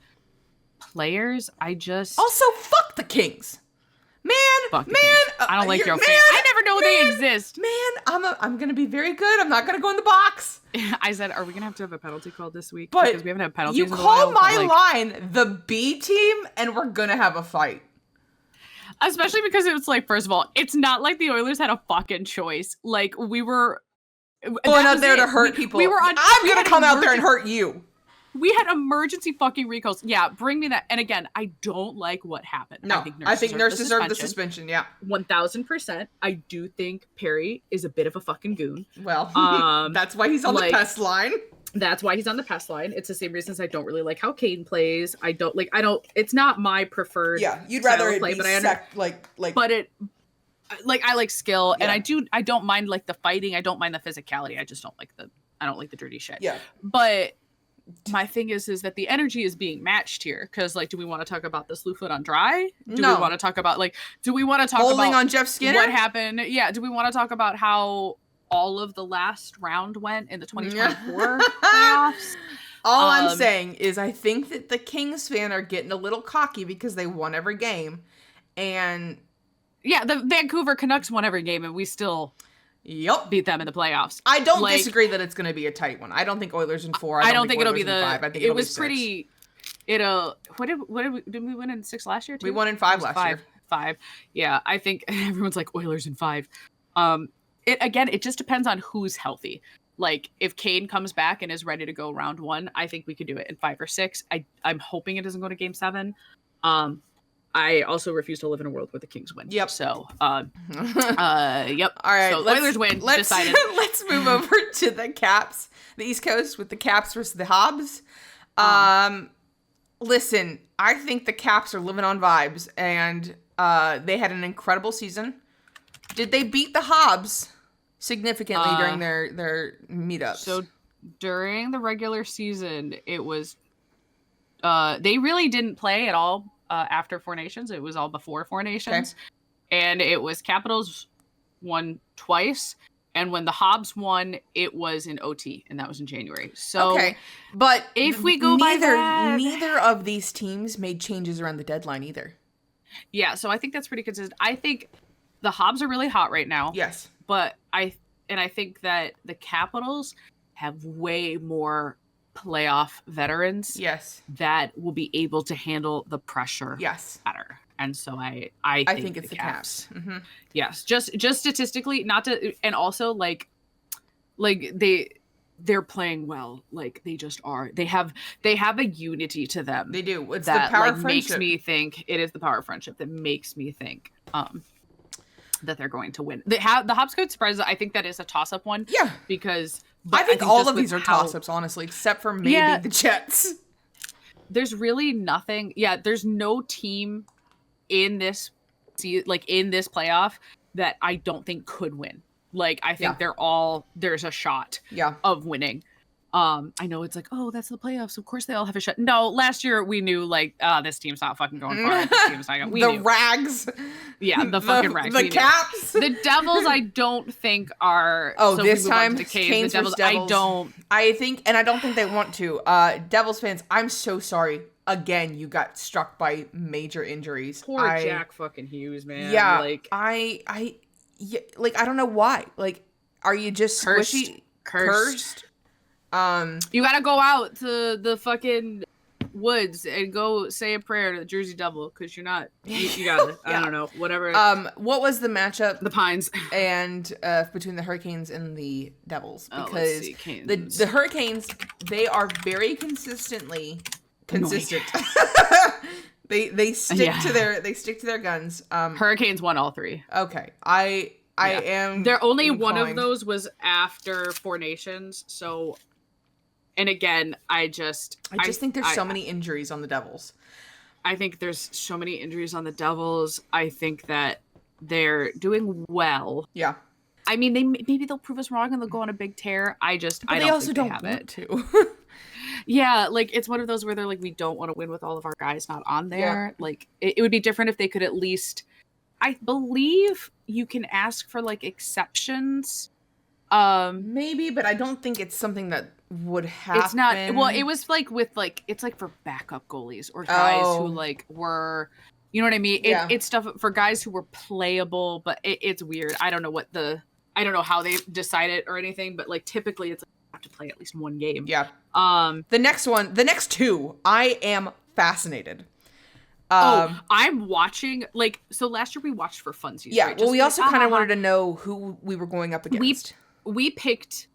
players. Also, fuck the Kings. Man, I don't like your fan. I never know they exist. Man, I'm gonna be very good. I'm not gonna go in the box. I said, are we gonna have to have a penalty call this week? But because we haven't had penalties. You call my line the B team, and we're gonna have a fight. Especially because it's like, first of all, it's not like the Oilers had a fucking choice. Like, we were going out there to hurt people. I'm gonna come out there and hurt you. We had emergency fucking recalls. Yeah, bring me that. And again, I don't like what happened. No, I think nurses deserve the suspension. Yeah, 1000%. I do think Perry is a bit of a fucking goon. Well, that's why he's on the pest line. That's why he's on the pest line. It's the same reasons I don't really like how Kane plays. I don't. It's not my preferred. Yeah, you'd rather it play, be but I like skill, and I don't mind like the fighting. I don't mind the physicality. I just don't like the dirty shit. Yeah. But my thing is that the energy is being matched here. Because do we want to talk about the slew foot on dry? Do we want to talk about holding on Jeff Skinner? What happened? Yeah. Do we want to talk about how all of the last round went in the 2024 playoffs? All I'm saying is I think that the Kings fan are getting a little cocky because they won every game. And yeah, the Vancouver Canucks won every game and we still beat them in the playoffs. I don't disagree that it's going to be a tight one. I don't think Oilers in 4. I don't think it'll be the 5. I think it was 6. Pretty did we win in 6 last year too? We won in 5 last year. 5. Yeah, I think everyone's like Oilers in 5. It just depends on who's healthy. Like if Kane comes back and is ready to go round 1, I think we could do it in 5 or 6. I'm hoping it doesn't go to game 7. I also refuse to live in a world where the Kings win. Yep. So, yep. All right. So Oilers win. Decided. Let's move over to the Caps, the East Coast with the Caps versus the Habs. Listen, I think the Caps are living on vibes, and they had an incredible season. Did they beat the Habs significantly during their meetups? So during the regular season, it was they really didn't play at all after Four Nations. It was all before Four Nations. Okay. And it was Capitals won twice, and when the Habs won, it was in OT, and that was in January. So okay, but if we go by that, neither of these teams made changes around the deadline either. Yeah, so I think that's pretty consistent. I think the Habs are really hot right now. Yes. But I think that the Capitals have way more playoff veterans. Yes. That will be able to handle the pressure. Yes. Better. And so I think it's the Caps. Mm-hmm. Yes. Just statistically, not to, and also like they're playing well. Like they just are. They have a unity to them. They do. It's that, the power like, of friendship. Makes me think it is the power of friendship that makes me think that they're going to win. The Habs could surprise. I think that is a toss-up one. Yeah. Because I think all of these are toss-ups, honestly, except for maybe the Jets. There's really nothing. Yeah, there's no team in this playoff that I don't think could win. Like I think they're all, there's a shot of winning. I know it's like, oh, that's the playoffs. Of course they all have a shot. No, last year we knew like, this team's not fucking going far. This team's not going. We knew. Rags. Yeah, the fucking Rags. The Caps. The Devils, I don't think are. Oh, so this time Canes versus Devils. I think, and I don't think they want to. Devils fans, I'm so sorry. Again, you got struck by major injuries. Poor Jack fucking Hughes, man. Yeah, like I don't know why. Like, are you just squishy? Cursed? You gotta go out to the fucking woods and go say a prayer to the Jersey Devil because you're not. You gotta. I don't know. Whatever. What was the matchup? The Pines and between the Hurricanes and the Devils, because the Hurricanes, they are very consistently consistent. They stick to their guns. Hurricanes won all 3. Okay, I am. There only one of those was after Four Nations, so. And again, I just think there's so many injuries on the Devils. I think there's so many injuries on the Devils. I think that they're doing well. Yeah. I mean, maybe they'll prove us wrong and they'll go on a big tear. I don't think they have it. To. Yeah, like it's one of those where they're like, we don't want to win with all of our guys not on there. Yeah. Like it would be different if they could at least. I believe you can ask for like exceptions. Maybe, but I don't think it's something that would happen. It's not. Well, it was like with like it's like for backup goalies or guys who like were, you know what I mean? It's stuff for guys who were playable, but it's weird. I don't know how they decide it or anything, but like typically it's like you have to play at least one game. Yeah. The next 2, I am fascinated. I'm watching, like, so last year we watched for funsies. Yeah, right? well, we also kind of wanted to know who we were going up against. We picked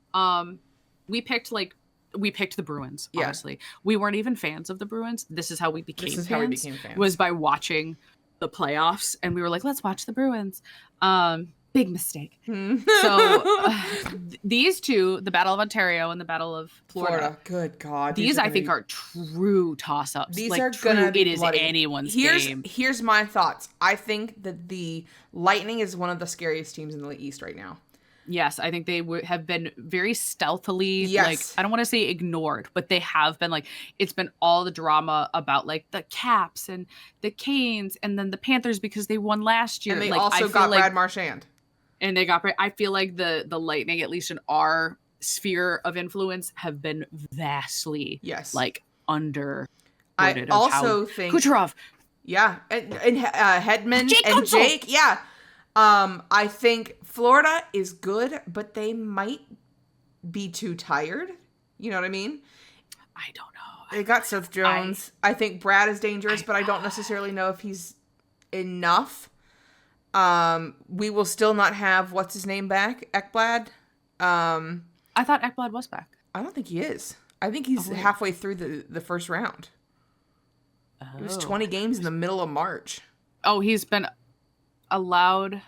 like we picked the Bruins, honestly. We weren't even fans of the Bruins. This is how we became fans. Was by watching the playoffs, and we were like, let's watch the Bruins. Big mistake. So these two, the Battle of Ontario and the Battle of Florida. Good God. These I think are true toss-ups. These like, are gonna be it is bloody. anyone's game. Here's my thoughts. I think that the Lightning is one of the scariest teams in the East right now. Yes, I think they have been very stealthily, like, I don't want to say ignored, but they have been, like, it's been all the drama about, like, the Caps and the Canes and then the Panthers because they won last year. And they like, also got Brad Marchand. And they got, I feel like the Lightning, at least in our sphere of influence, have been vastly, like, under. I also think Kucherov. Yeah, and Hedman and Jake. Yeah. I think Florida is good, but they might be too tired. You know what I mean? I don't know. They got Seth Jones. I think Brad is dangerous, but I don't necessarily know if he's enough. We will still not have what's his name back, Ekblad. I thought Ekblad was back. I don't think he is. I think he's halfway through the first round. It was 20 games in the middle of March. Oh, he's been allowed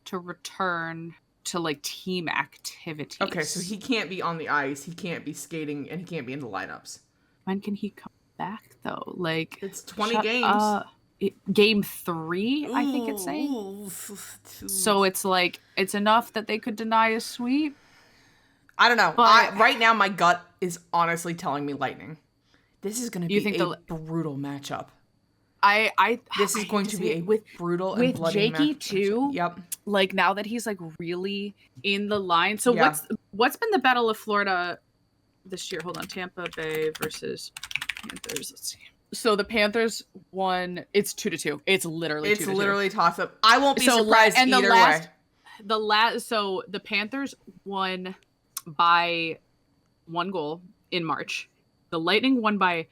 to return to, like, team activities. Okay, so he can't be on the ice, he can't be skating, and he can't be in the lineups. When can he come back, though? Like, it's 20 games. Game 3, I think it's saying. So it's like, it's enough that they could deny a sweep. I don't know. But right now, my gut is honestly telling me Lightning. This is going to be a brutal matchup. This is going to be a brutal and bloody Jakey matchup. too. Yep. Like, now that he's, like, really in the line. So what's been the Battle of Florida this year? Hold on, Tampa Bay versus Panthers. Let's see. So the Panthers won. It's 2-2. It's literally 2-2. It's literally toss up. I won't be surprised either way. So the Panthers won by 1 goal in March. The Lightning won by.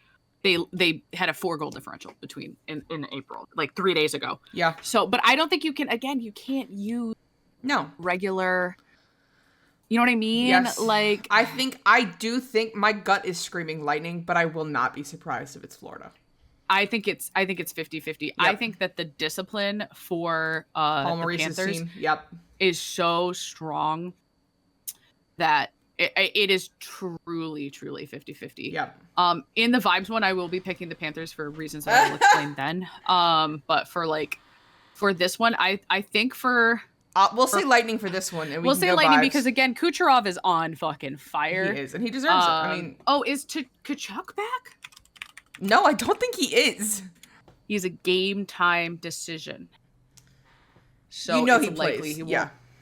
They had a 4-goal differential between in April, like 3 days ago. Yeah. So, but I don't think you can. Again, you can't use regular. You know what I mean? Yes. Like, I do think my gut is screaming Lightning, but I will not be surprised if it's Florida. I think it's 50-50. Yep. I think that the discipline for the Panthers is so strong that it is truly 50-50. Yep. In the vibes one, I will be picking the Panthers for reasons that I will explain then. But for this one, I think we'll say Lightning for this one, and we'll say Lightning because, again, Kucherov is on fucking fire. He is, and he deserves it. I mean, is Tkachuk back? No, I don't think he is. He's a game time decision. So he plays.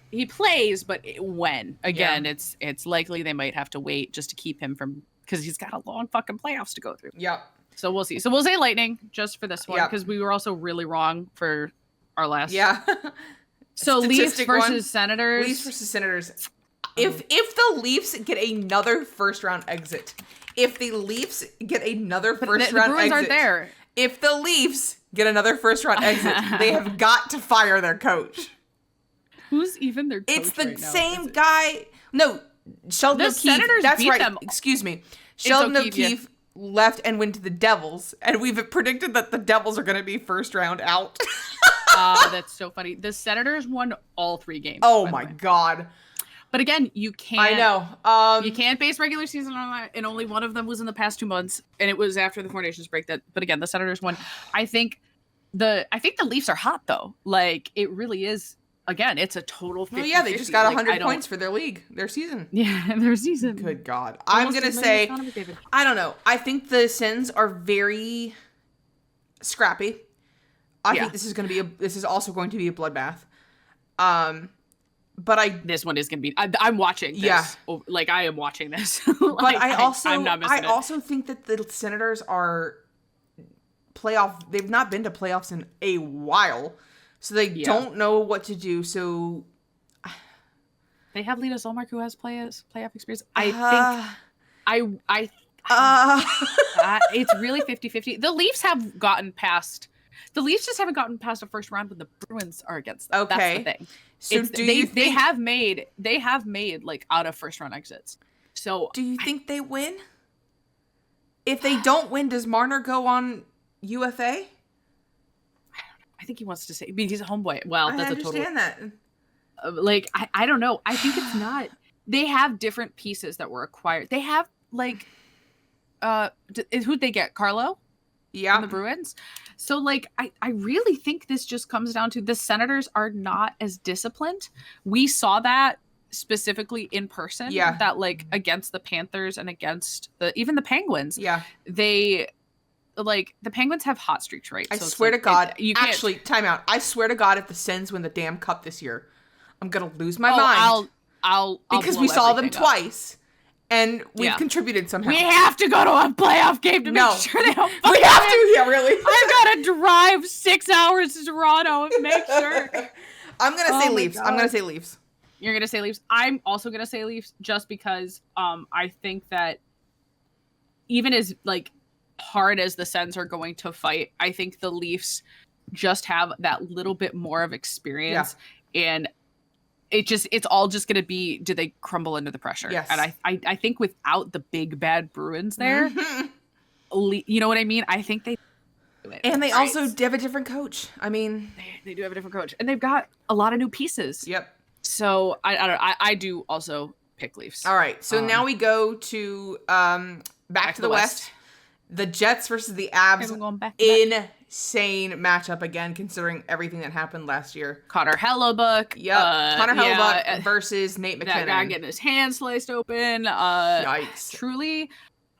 He plays, but when? Again, it's likely they might have to wait just to keep him from, because he's got a long fucking playoffs to go through. Yeah. So we'll see. So we'll say Lightning just for this one because we were also really wrong for our last. Yeah. So Leafs versus Senators. Leafs versus Senators. If the Leafs get another first round exit, if the Leafs get another first round Bruins exit, aren't there. If the Leafs get another first round exit, they have got to fire their coach. Who's even their coach? It's the same guy. No, Sheldon O'Keefe. Senators that's beat right. them. Excuse me. Sheldon O'Keefe left and went to the Devils, and we've predicted that the Devils are going to be first round out. That's so funny. The Senators won all 3 games. Oh my God. But again, you can't. I know. You can't base regular season on that, and only one of them was in the past 2 months, and it was after the Four Nations break. But again, the Senators won. I think the Leafs are hot though. Like, it really is. Again, it's a total 50-50. Well, yeah, they just got 100 points for their league, their season. Yeah, their season. Good God. I'm going to say, I don't know. I think the Sens are very scrappy. I think this is also going to be a bloodbath. But this one is going to be, I'm watching this. Yeah. Like, I am watching this. But I'm not missing it. I also think that the Senators are they've not been to playoffs in a while. So they don't know what to do. So they have Lita Zolmark, who has playoff experience. It's really 50-50. The Leafs have gotten past. The Leafs just haven't gotten past a first round when the Bruins are against them. Okay. That's the thing. So they have made like out of first round exits. So do you think they win? If they don't win, does Marner go on UFA? I think he wants to say, I mean, he's a homeboy. Well, I that's understand that. Like, I don't know. I think it's not. They have different pieces that were acquired. They have, like, who'd they get? Carlo? Yeah. From the Bruins? So, like, I really think this just comes down to the Senators are not as disciplined. We saw that specifically in person. Yeah. That, like, against the Panthers and against even the Penguins. Yeah. Like, the Penguins have hot streaks, right? I swear to God. Actually, time out. I swear to God, if the Sens win the damn cup this year, I'm going to lose my mind. I'll because we saw them twice. And we've contributed somehow. We have to go to a playoff game to make sure they don't we have to, yeah, really. I've got to drive 6 hours to Toronto and make sure. I'm going to say Leafs. I'm going to say Leafs. You're going to say Leafs. I'm also going to say Leafs just because I think that even as, like, hard as the Sens are going to fight, I think the Leafs just have that little bit more of experience, and it's all just going to be, do they crumble under the pressure? Yes. And I think without the big bad Bruins there, you know what I mean? I think they do it. And they also have a different coach. I mean, they do have a different coach, and they've got a lot of new pieces. Yep. So I don't know. I do also pick Leafs. All right. So now we go to back to the West. The Jets versus the Avs. Insane matchup again, considering everything that happened last year. Connor Hellebuck. Yep. Connor Hellebuck versus Nate McKinnon. That guy getting his hand sliced open. Yikes. Truly,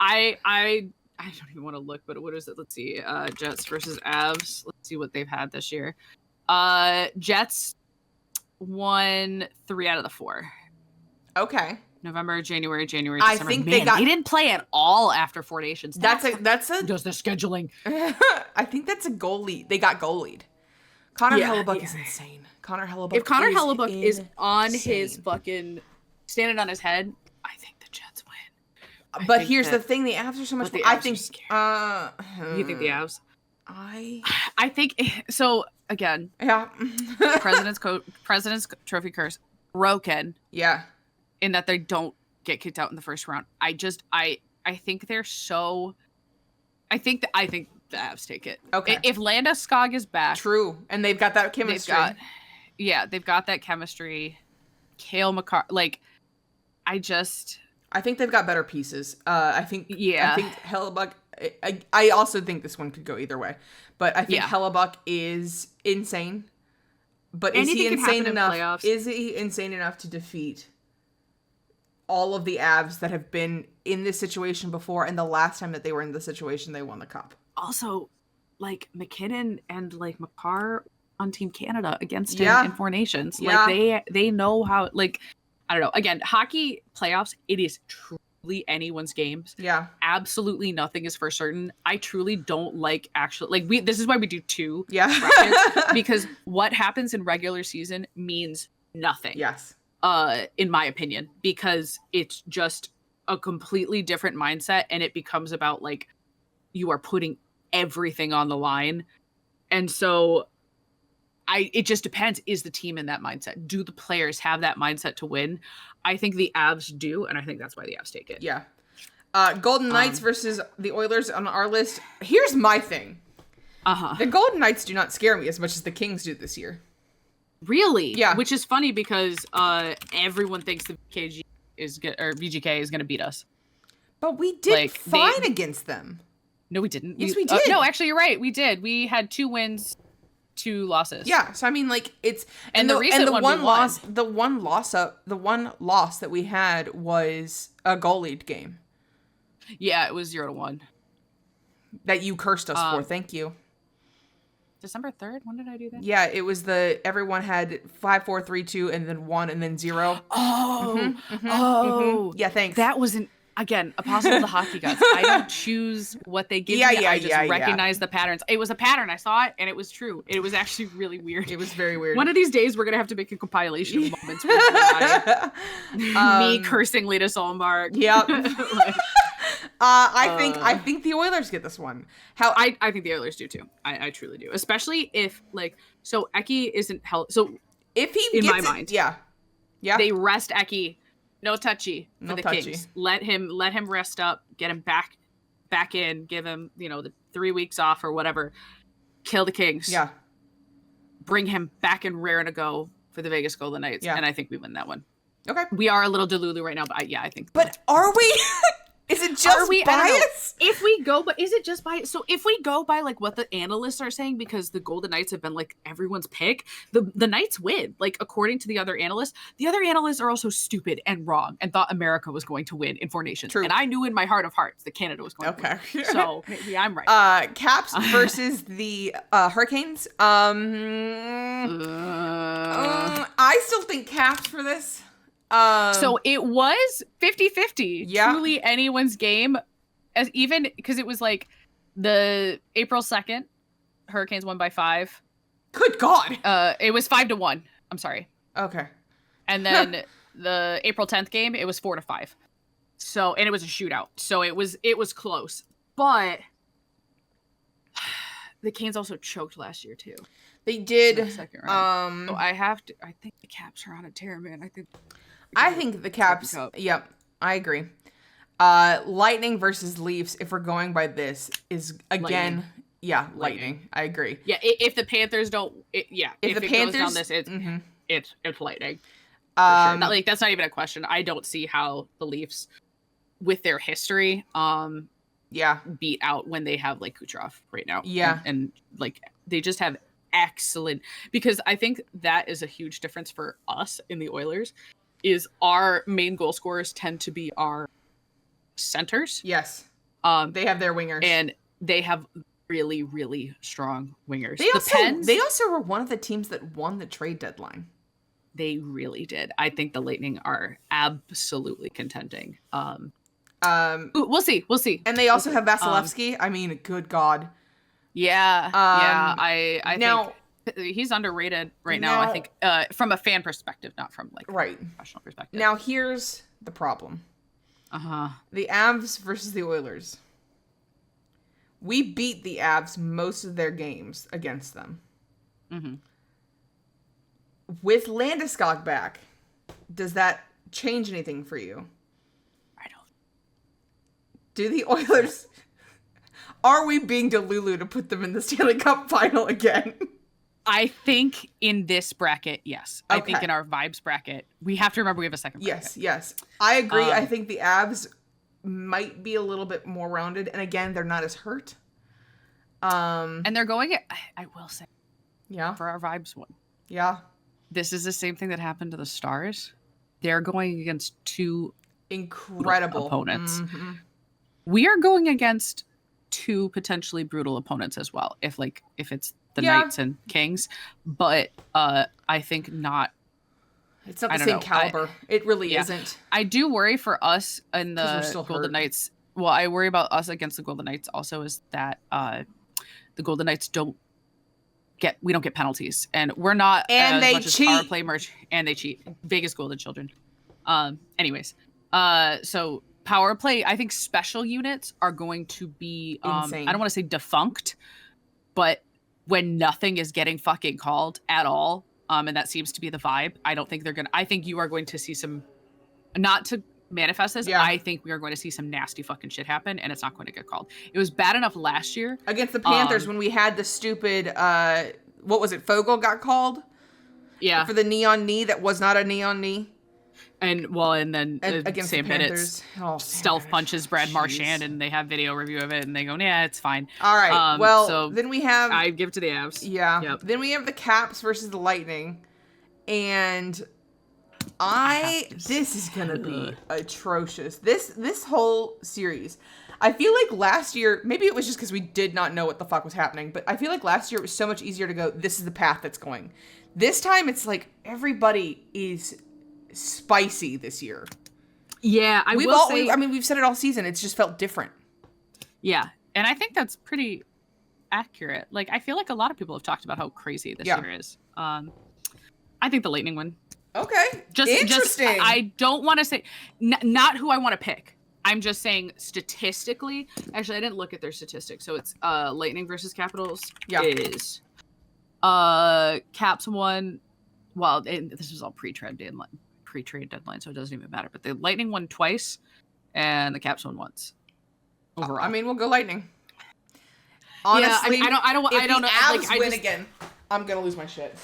I don't even want to look, but what is it? Let's see. Jets versus Avs. Let's see what they've had this year. Jets won 3 out of the 4. Okay. November, January, December. I think they didn't play at all after 4 Nations. That's a just the scheduling. I think that's a goalie. They got goalied. Connor Hellebuck is insane. Connor Hellebuck. If Connor Hellebuck is on his fucking standing on his head, I think the Jets win. But here's the thing: the Avs are so much. I think. You think the Avs? I think so. Again, yeah. President's Trophy curse broken. Yeah. In that they don't get kicked out in the first round. I think they're so. I think the Avs take it. Okay. If Landeskog is back, true, and they've got that chemistry. They've got that chemistry. Cale Makar, like, I think they've got better pieces. I think Hellebuck. I also think this one could go either way, but I think Hellebuck is insane. But is he insane enough? Is he insane enough to defeat all of the Avs that have been in this situation before, and the last time that they were in this situation, they won the cup? Also, like, McKinnon and, like, Makar on Team Canada against him in 4 Nations. Yeah. Like, they know how, like, I don't know. Again, hockey playoffs, it is truly anyone's games. Yeah. Absolutely nothing is for certain. I truly don't like this is why we do 2 brackets, because what happens in regular season means nothing. Yes. In my opinion, because it's just a completely different mindset, and it becomes about, like, you are putting everything on the line. And so it just depends. Is the team in that mindset? Do the players have that mindset to win? I think the Avs do, and I think that's why the Avs take it. Yeah. Golden Knights versus the Oilers on our list. Here's my thing. The Golden Knights do not scare me as much as the Kings do this year. Really? Yeah. Which is funny because everyone thinks the VGK is going to beat us. But we did fine against them. No, we didn't. Yes, we did. No, actually, you're right. We did. We had 2 wins, 2 losses. Yeah. So I mean, like, it's the one loss that we had was a goalied game. Yeah, it was 0-1. That you cursed us for. Thank you. December 3rd? When did I do that? Yeah, it was everyone had 5, 4, 3, 2, and then 1, and then 0. Oh. Yeah, thanks. That was again, apostle of the hockey gods. I don't choose what they give me. I just recognize the patterns. It was a pattern. I saw it, and it was true. It was actually really weird. It was very weird. One of these days, we're going to have to make a compilation of moments where me cursing Lita Solmark. Yep. I think the Oilers get this one. I think the Oilers do too. I truly do. Especially if, like, so Eki isn't held. So if he in gets my mind, yeah, they rest Eki No touchy for the Kings. Let him rest up, get him back in, give him, the 3 weeks off or whatever. Kill the Kings. Yeah. Bring him back in rare to go for the Vegas Golden Knights. Yeah. And I think we win that one. Okay. We are a little Delulu right now, but I think. But are we? Is it just bias? If we go, but is it just bias? So if we go by like what the analysts are saying, because the Golden Knights have been like everyone's pick, the Knights win. Like according to the other analysts are also stupid and wrong and thought America was going to win in Four Nations. True. And I knew in my heart of hearts that Canada was going to win. So maybe I'm right. Caps versus the Hurricanes. I still think Caps for this. So it was 50-50. Yeah. Truly anyone's game, even because it was like the April 2nd, Hurricanes won by 5. Good God. It was 5-1. I'm sorry. Okay. And then the April 10th game, it was 4-5. So, and it was a shootout. So it was close. But the Canes also choked last year too. They did. Second round. So I think the Caps are on a tear, man. I think the Caps. Yep, I agree. Lightning versus Leafs, if we're going by this, is again, Lightning. I agree. Yeah, if the Panthers don't, if the Panthers goes down this, it's Lightning. For sure. That's not even a question. I don't see how the Leafs, with their history, beat out when they have like Kucherov right now. Yeah, and like they just have excellent, because I think that is a huge difference for us in the Oilers. Is our main goal scorers tend to be our centers. Yes. They have their wingers. And they have really, really strong wingers. They also were one of the teams that won the trade deadline. They really did. I think the Lightning are absolutely contending. We'll see. And they also have Vasilevsky. I mean, good God. Yeah. I think he's underrated right now, I think, from a fan perspective, not from like professional perspective. Now here's the problem. The Avs versus the Oilers. We beat the Avs most of their games against them. Mm-hmm. With Landeskog back, does that change anything for you? I don't. Do the Oilers... Are we being Delulu to put them in the Stanley Cup final again? I think in this bracket, yes. Okay. I think in our vibes bracket, we have to remember we have a second bracket. Yes. I agree. I think the Avs might be a little bit more rounded. And again, they're not as hurt. And they're going, I will say, for our vibes one. Yeah. This is the same thing that happened to the Stars. They're going against two incredible opponents. Mm-hmm. We are going against two potentially brutal opponents as well. If it's the Knights and Kings, but I think not. It's not the same caliber. It really isn't. I do worry for us in the Golden Knights. Well, I worry about us against the Golden Knights also is that the Golden Knights we don't get penalties, and we're not and they much cheat. As power play merch, and they cheat. Vegas Golden Children. Anyways, so power play. I think special units are going to be insane. I don't want to say defunct, but when nothing is getting fucking called at all, and that seems to be the vibe, I think you are going to see some, not to manifest this, I think we are going to see some nasty fucking shit happen, and it's not going to get called. It was bad enough last year. Against the Panthers when we had the stupid, what was it, Fogle got called? Yeah. For the neon knee that was not a neon knee. And then against Sam the Panthers. Bennett stealth punches Brad Marchand, and they have video review of it, and they go, yeah, it's fine. All right. So then we have... I give it to the Avs. Yeah. Yep. Then we have the Caps versus the Lightning. And this is going to be atrocious. This whole series. I feel like last year, maybe it was just because we did not know what the fuck was happening, but I feel like last year it was so much easier to go, this is the path that's going. This time it's like everybody is... spicy this year. Yeah, we've said it all season. It's just felt different. Yeah, and I think that's pretty accurate. Like, I feel like a lot of people have talked about how crazy this year is. I think the Lightning win. Okay, interesting. I don't want to say not who I want to pick. I'm just saying statistically. Actually, I didn't look at their statistics, so it's Lightning versus Capitals. Yeah, is Caps won. Well, this was all pre-trade pre-trade deadline, so it doesn't even matter. But the Lightning won twice, and the Caps won once. Overall, I mean, we'll go Lightning. Honestly, yeah, I don't know. If the Avs win again, I'm gonna lose my shit.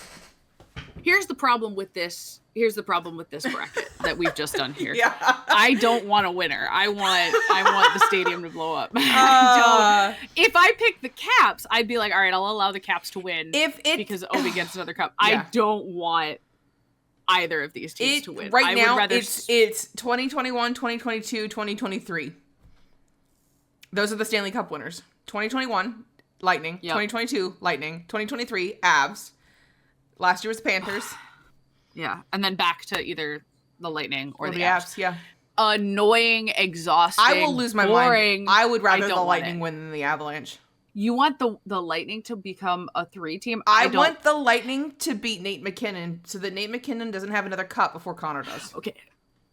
Here's the problem with this. Here's the problem with this bracket that we've just done here. Yeah. I don't want a winner. I want the stadium to blow up. I don't. If I pick the Caps, I'd be like, all right, I'll allow the Caps to win because Ovi gets another cup. Yeah. I don't want either of these teams to win. Right now, it's 2021, 2022, 2023. Those are the Stanley Cup winners. 2021, Lightning. Yep. 2022, Lightning. 2023, Avs. Last year was the Panthers. Yeah, and then back to either the Lightning or the Avs. Yeah. Annoying, exhausting, I will lose my boring. mind. I would rather the Lightning win than the Avalanche. You want the Lightning to become a 3-team? I want the Lightning to beat Nate McKinnon so that Nate McKinnon doesn't have another cup before Connor does.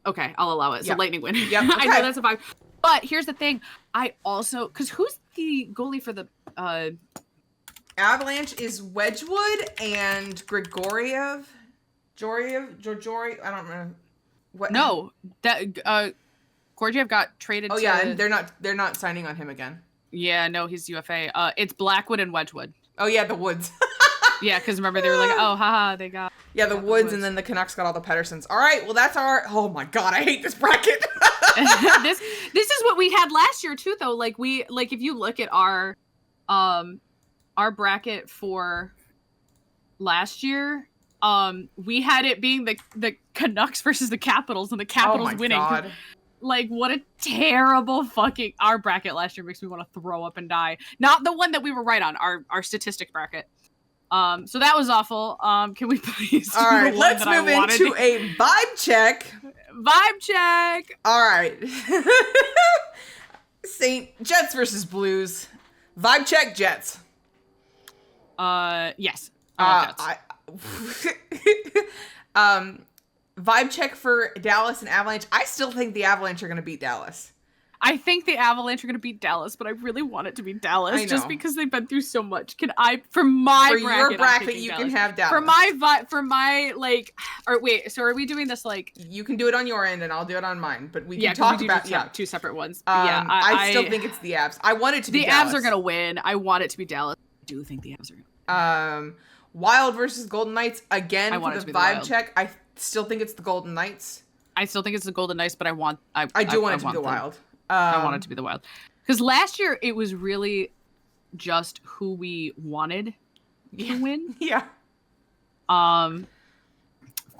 Okay, I'll allow it. So Lightning win. Yep. Okay. I know that's a vibe. But here's the thing. I also... Because who's the goalie for the... Avalanche is Wedgwood and Grigoriev. Georgiev? I don't remember. What? No. That Georgiev got traded to... yeah, and they're not signing on him again. Yeah, no, he's UFA. It's Blackwood and Wedgwood. Oh, yeah, the Woods. Yeah, because remember, they were like, oh, haha, they got... Yeah, the Woods, and then the Canucks got all the Pedersons. All right, well, that's our... Oh, my God, I hate this bracket. This is what we had last year, too, though. Like, if you look at our bracket for last year, we had it being the Canucks versus the Capitals, and the Capitals winning. God. Like, what a terrible fucking... Our bracket last year makes me want to throw up and die. Not the one that we were right on, our statistic bracket. So that was awful. Can we please do all right, the let's move into a vibe check. Vibe check. All right. Jets versus Blues. Vibe check, Jets. Yes. I Jets. Vibe check for Dallas and Avalanche. I still think the Avalanche are going to beat Dallas. I think the Avalanche are going to beat Dallas, but I really want it to be Dallas just because they've been through so much. Can I, for your bracket, you Dallas. Can have Dallas. For my or wait, so are we doing this like? You can do it on your end and I'll do it on mine, but we can talk about two separate ones. I still think it's the Avs. I want it to be Dallas. The Avs are going to win. I want it to be Dallas. I do think the Avs are going to. Wild versus Golden Knights again for the vibe check. I still think it's the Golden Knights. I still think it's the Golden Knights, but I want it to be the Wild. I want it to be the Wild. Because last year it was really just who we wanted to win. Yeah. You know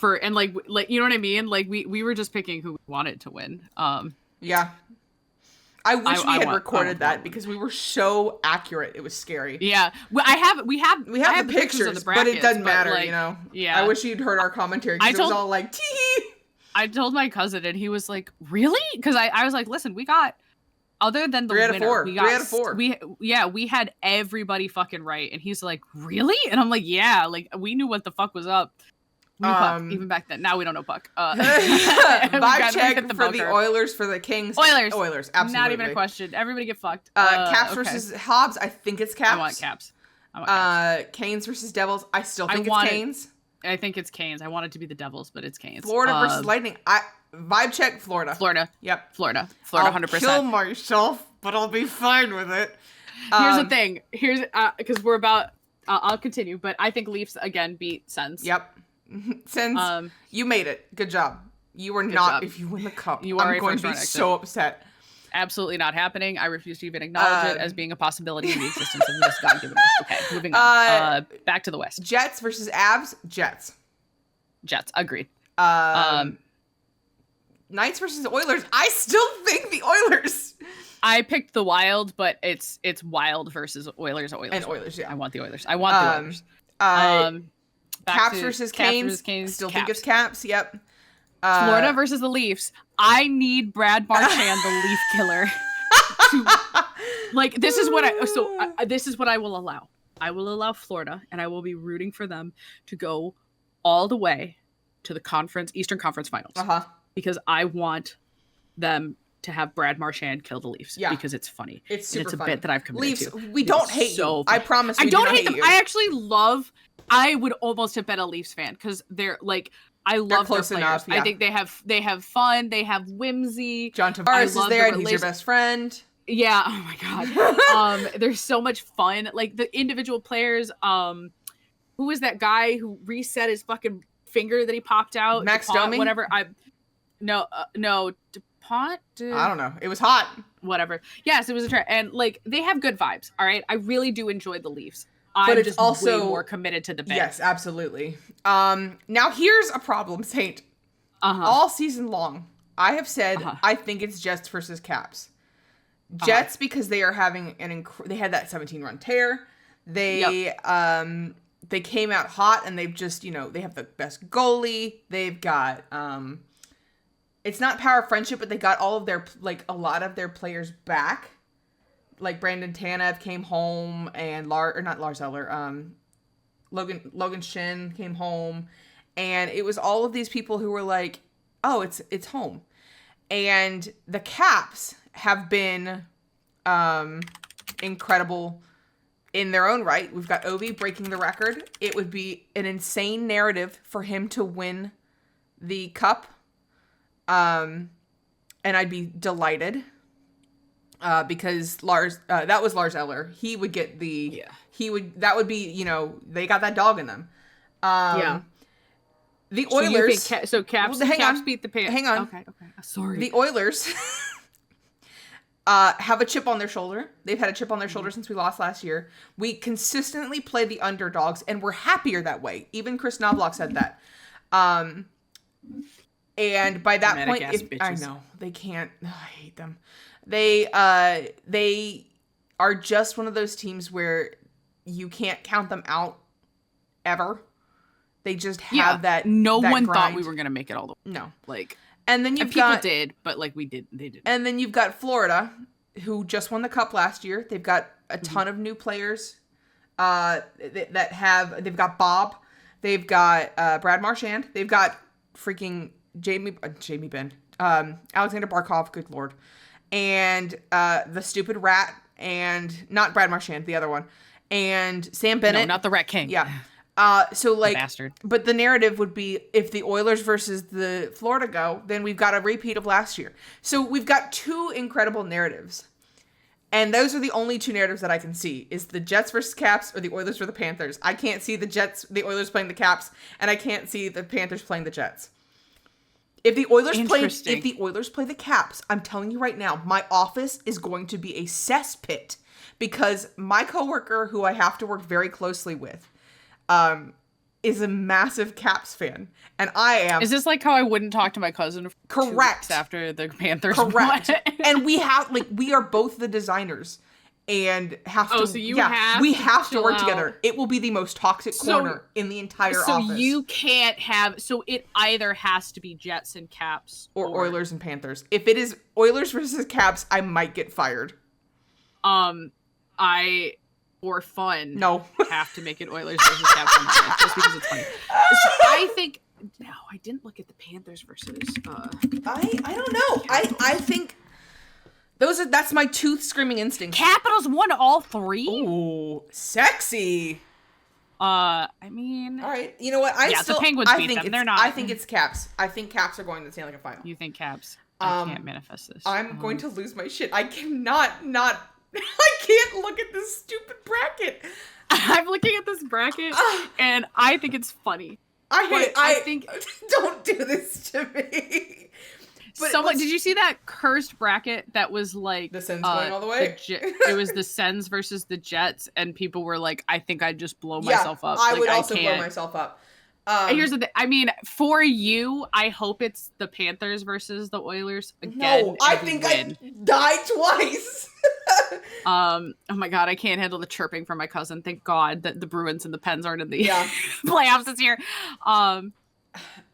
what I mean? Like we were just picking who we wanted to win. Yeah. I wish we had recorded that because we were so accurate. It was scary. Yeah. Well, we have the pictures of the brackets, but it doesn't matter, you know. Yeah. I wish you'd heard our commentary because it was all like, tee. I told my cousin and he was like, really? Because I was like, listen, we got, other than the 3 out of winner, 4. we got 3 out of 4. We had everybody fucking right. And he's like, really? And I'm like, yeah, like we knew what the fuck was up. We knew puck, even back then. Now we don't know puck. Vibe check for the Oilers, for the Kings. Oilers, absolutely. Not even a question. Everybody get fucked. Caps versus Habs. I think it's Caps. I want Caps. Canes versus Devils. I still think it's Canes. I think it's Canes. I want it to be the Devils, but it's Canes. Florida versus Lightning. Vibe check, Florida. Yep. Florida, 100%. I'll kill myself, but I'll be fine with it. Here's the thing. Because we're about... I'll continue, but I think Leafs, again, beat Sens. Yep. Sens, you made it. Good job. You are not, if you win the cup, I'm going to be so upset. Absolutely not happening. I refuse to even acknowledge it as being a possibility in the existence of this God-given earth. Okay, moving on. Back to the West. Jets versus Avs. Jets. Agreed. Knights versus Oilers. I still think the Oilers. I picked the Wild, but it's Wild versus Oilers. Oilers, yeah. I want the Oilers. Oilers. Caps versus Canes. Still think it's Caps. Yep. Florida versus the Leafs. I need Brad Marchand, the Leaf killer. This is what this is what I will allow. I will allow Florida, and I will be rooting for them to go all the way to the Eastern Conference Finals. Because I want them to have Brad Marchand kill the Leafs. Yeah. Because it's funny. It's super funny. It's a bit that I've committed Leafs, to. We don't hate you. I promise. I don't hate them. I actually love. I would almost have been a Leafs fan because they're like I love close their players. enough, yeah. I think they have fun. They have whimsy. John Tavares is there, and he's your best friend. Yeah. Oh my god. There's so much fun. Like the individual players. Who was that guy who reset his fucking finger that he popped out? Max DuPont, Domi? whatever. No, DuPont. I don't know. It was hot. Whatever. Yes, it was a trend, and like they have good vibes. All right, I really do enjoy the Leafs. But I'm it's just also way more committed to the Bay. Yes, absolutely. Now here's a problem, Saint. All season long, I have said I think it's Jets versus Caps. Jets because they are having they had that 17-run tear. They came out hot, and they've just, they have the best goalie. They've got it's not power of friendship, but they got all of their a lot of their players back. Like Brandon Tanev came home, and Logan Shin came home, and it was all of these people who were like, "Oh, it's home." And the Caps have been incredible in their own right. We've got Ovi breaking the record. It would be an insane narrative for him to win the cup, and I'd be delighted. Because that was Lars Eller. He would get that would be, they got that dog in them. The Oilers. So Caps beat the Panthers. Hang on. Okay. Sorry. The Oilers have a chip on their shoulder. They've had a chip on their shoulder since we lost last year. We consistently play the underdogs, and we're happier that way. Even Chris Knobloch said that. And by that point, I know they can't. I hate them. They are just one of those teams where you can't count them out ever. They just have that. No that one grind. thought we were gonna make it all the way. No. And then people did, but we did. They did. And then you've got Florida, who just won the cup last year. They've got a ton of new players. They've got Bob. They've got Brad Marchand. They've got freaking Jamie Benn. Alexander Barkov. Good Lord. And the stupid rat, and not Brad Marchand, the other one, and Sam Bennett. No, not the Rat King. Yeah. So bastard. But the narrative would be, if the Oilers versus the Florida go, then we've got a repeat of last year. So we've got two incredible narratives, and those are the only two narratives that I can see: is the Jets versus Caps, or the Oilers versus the Panthers. I can't see the Oilers playing the Caps, and I can't see the Panthers playing the Jets. If the Oilers play the Caps, I'm telling you right now, my office is going to be a cesspit, because my coworker, who I have to work very closely with, is a massive Caps fan, and I am. Is this like how I wouldn't talk to my cousin? Correct. After the Panthers. Correct. And we are both the designers, and have to. So you we have to work together. It will be the most toxic corner in the entire office. So you can't have. So it either has to be Jets and Caps, or Oilers and Panthers. If it is Oilers versus Caps, I might get fired. For fun, have to make it Oilers versus Caps just because it's funny. I think. No, I didn't look at the Panthers versus. I don't know. I think. That's my tooth screaming instinct. Capitals won all three. Ooh, sexy. I mean, all right. You know what? The Penguins beat them. They're not. I think it's Caps. I think Caps are going to the Stanley Cup final. You think Caps? I can't manifest this. I'm going to lose my shit. I cannot not. I can't look at this stupid bracket. I'm looking at this bracket, and I think it's funny. I think don't do this to me. But did you see that cursed bracket that was like the Sens going all the way? It was the Sens versus the Jets, and people were like, "I think I'd just blow myself up." I would also blow myself up. Here's the thing. I mean, for you, I hope it's the Panthers versus the Oilers again. No, I think I died twice. Oh my god, I can't handle the chirping from my cousin. Thank God that the Bruins and the Pens aren't in the playoffs this year.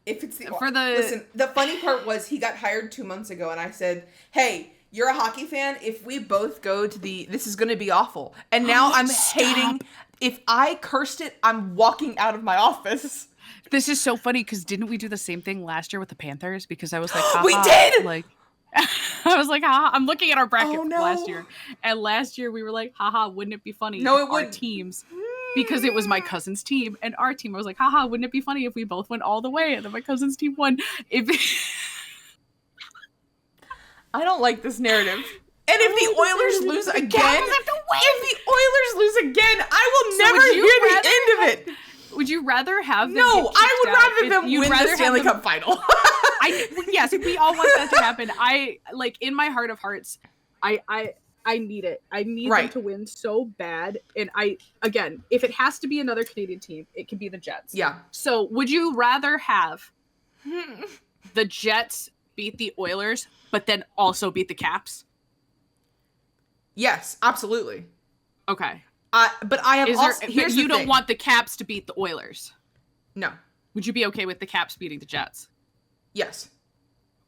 If it's listen, the funny part was he got hired 2 months ago, and I said, "Hey, you're a hockey fan. If we both go to this is going to be awful." And now I'm hating. If I cursed it, I'm walking out of my office. This is so funny because didn't we do the same thing last year with the Panthers? Because I was like, we did. Like, I was like, haha. I'm looking at our bracket from last year, and last year we were like, haha. Wouldn't it be funny? No, if it wouldn't. Our teams because it was my cousin's team and our team. I was like, haha, wouldn't it be funny if we both went all the way and then my cousin's team won? I don't like this narrative. And if the Oilers lose again, I will never hear the end of it. Would you rather have them No, I would rather them win the Stanley Cup final. Yes, we all want that to happen. I like in my heart of hearts, I need it. I need them to win so bad. And again, if it has to be another Canadian team, it can be the Jets. Yeah. So would you rather have the Jets beat the Oilers, but then also beat the Caps? Yes, absolutely. Okay. But I have also... Here's you don't want the Caps to beat the Oilers? No. Would you be okay with the Caps beating the Jets? Yes.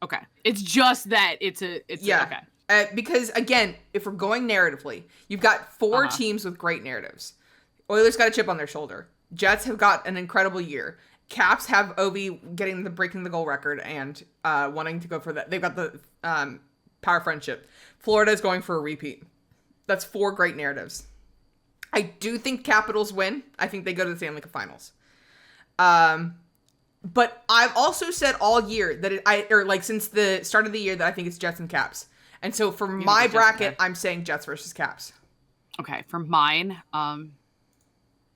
Okay. It's just that okay. Because, again, if we're going narratively, you've got four teams with great narratives. Oilers got a chip on their shoulder. Jets have got an incredible year. Caps have Ovi breaking the goal record and wanting to go for that. They've got the power friendship. Florida's going for a repeat. That's four great narratives. I do think Capitals win. I think they go to the Stanley Cup Finals. But I've also said all year that since the start of the year that I think it's Jets and Caps. And so for my bracket, I'm saying Jets versus Caps. Okay, for mine,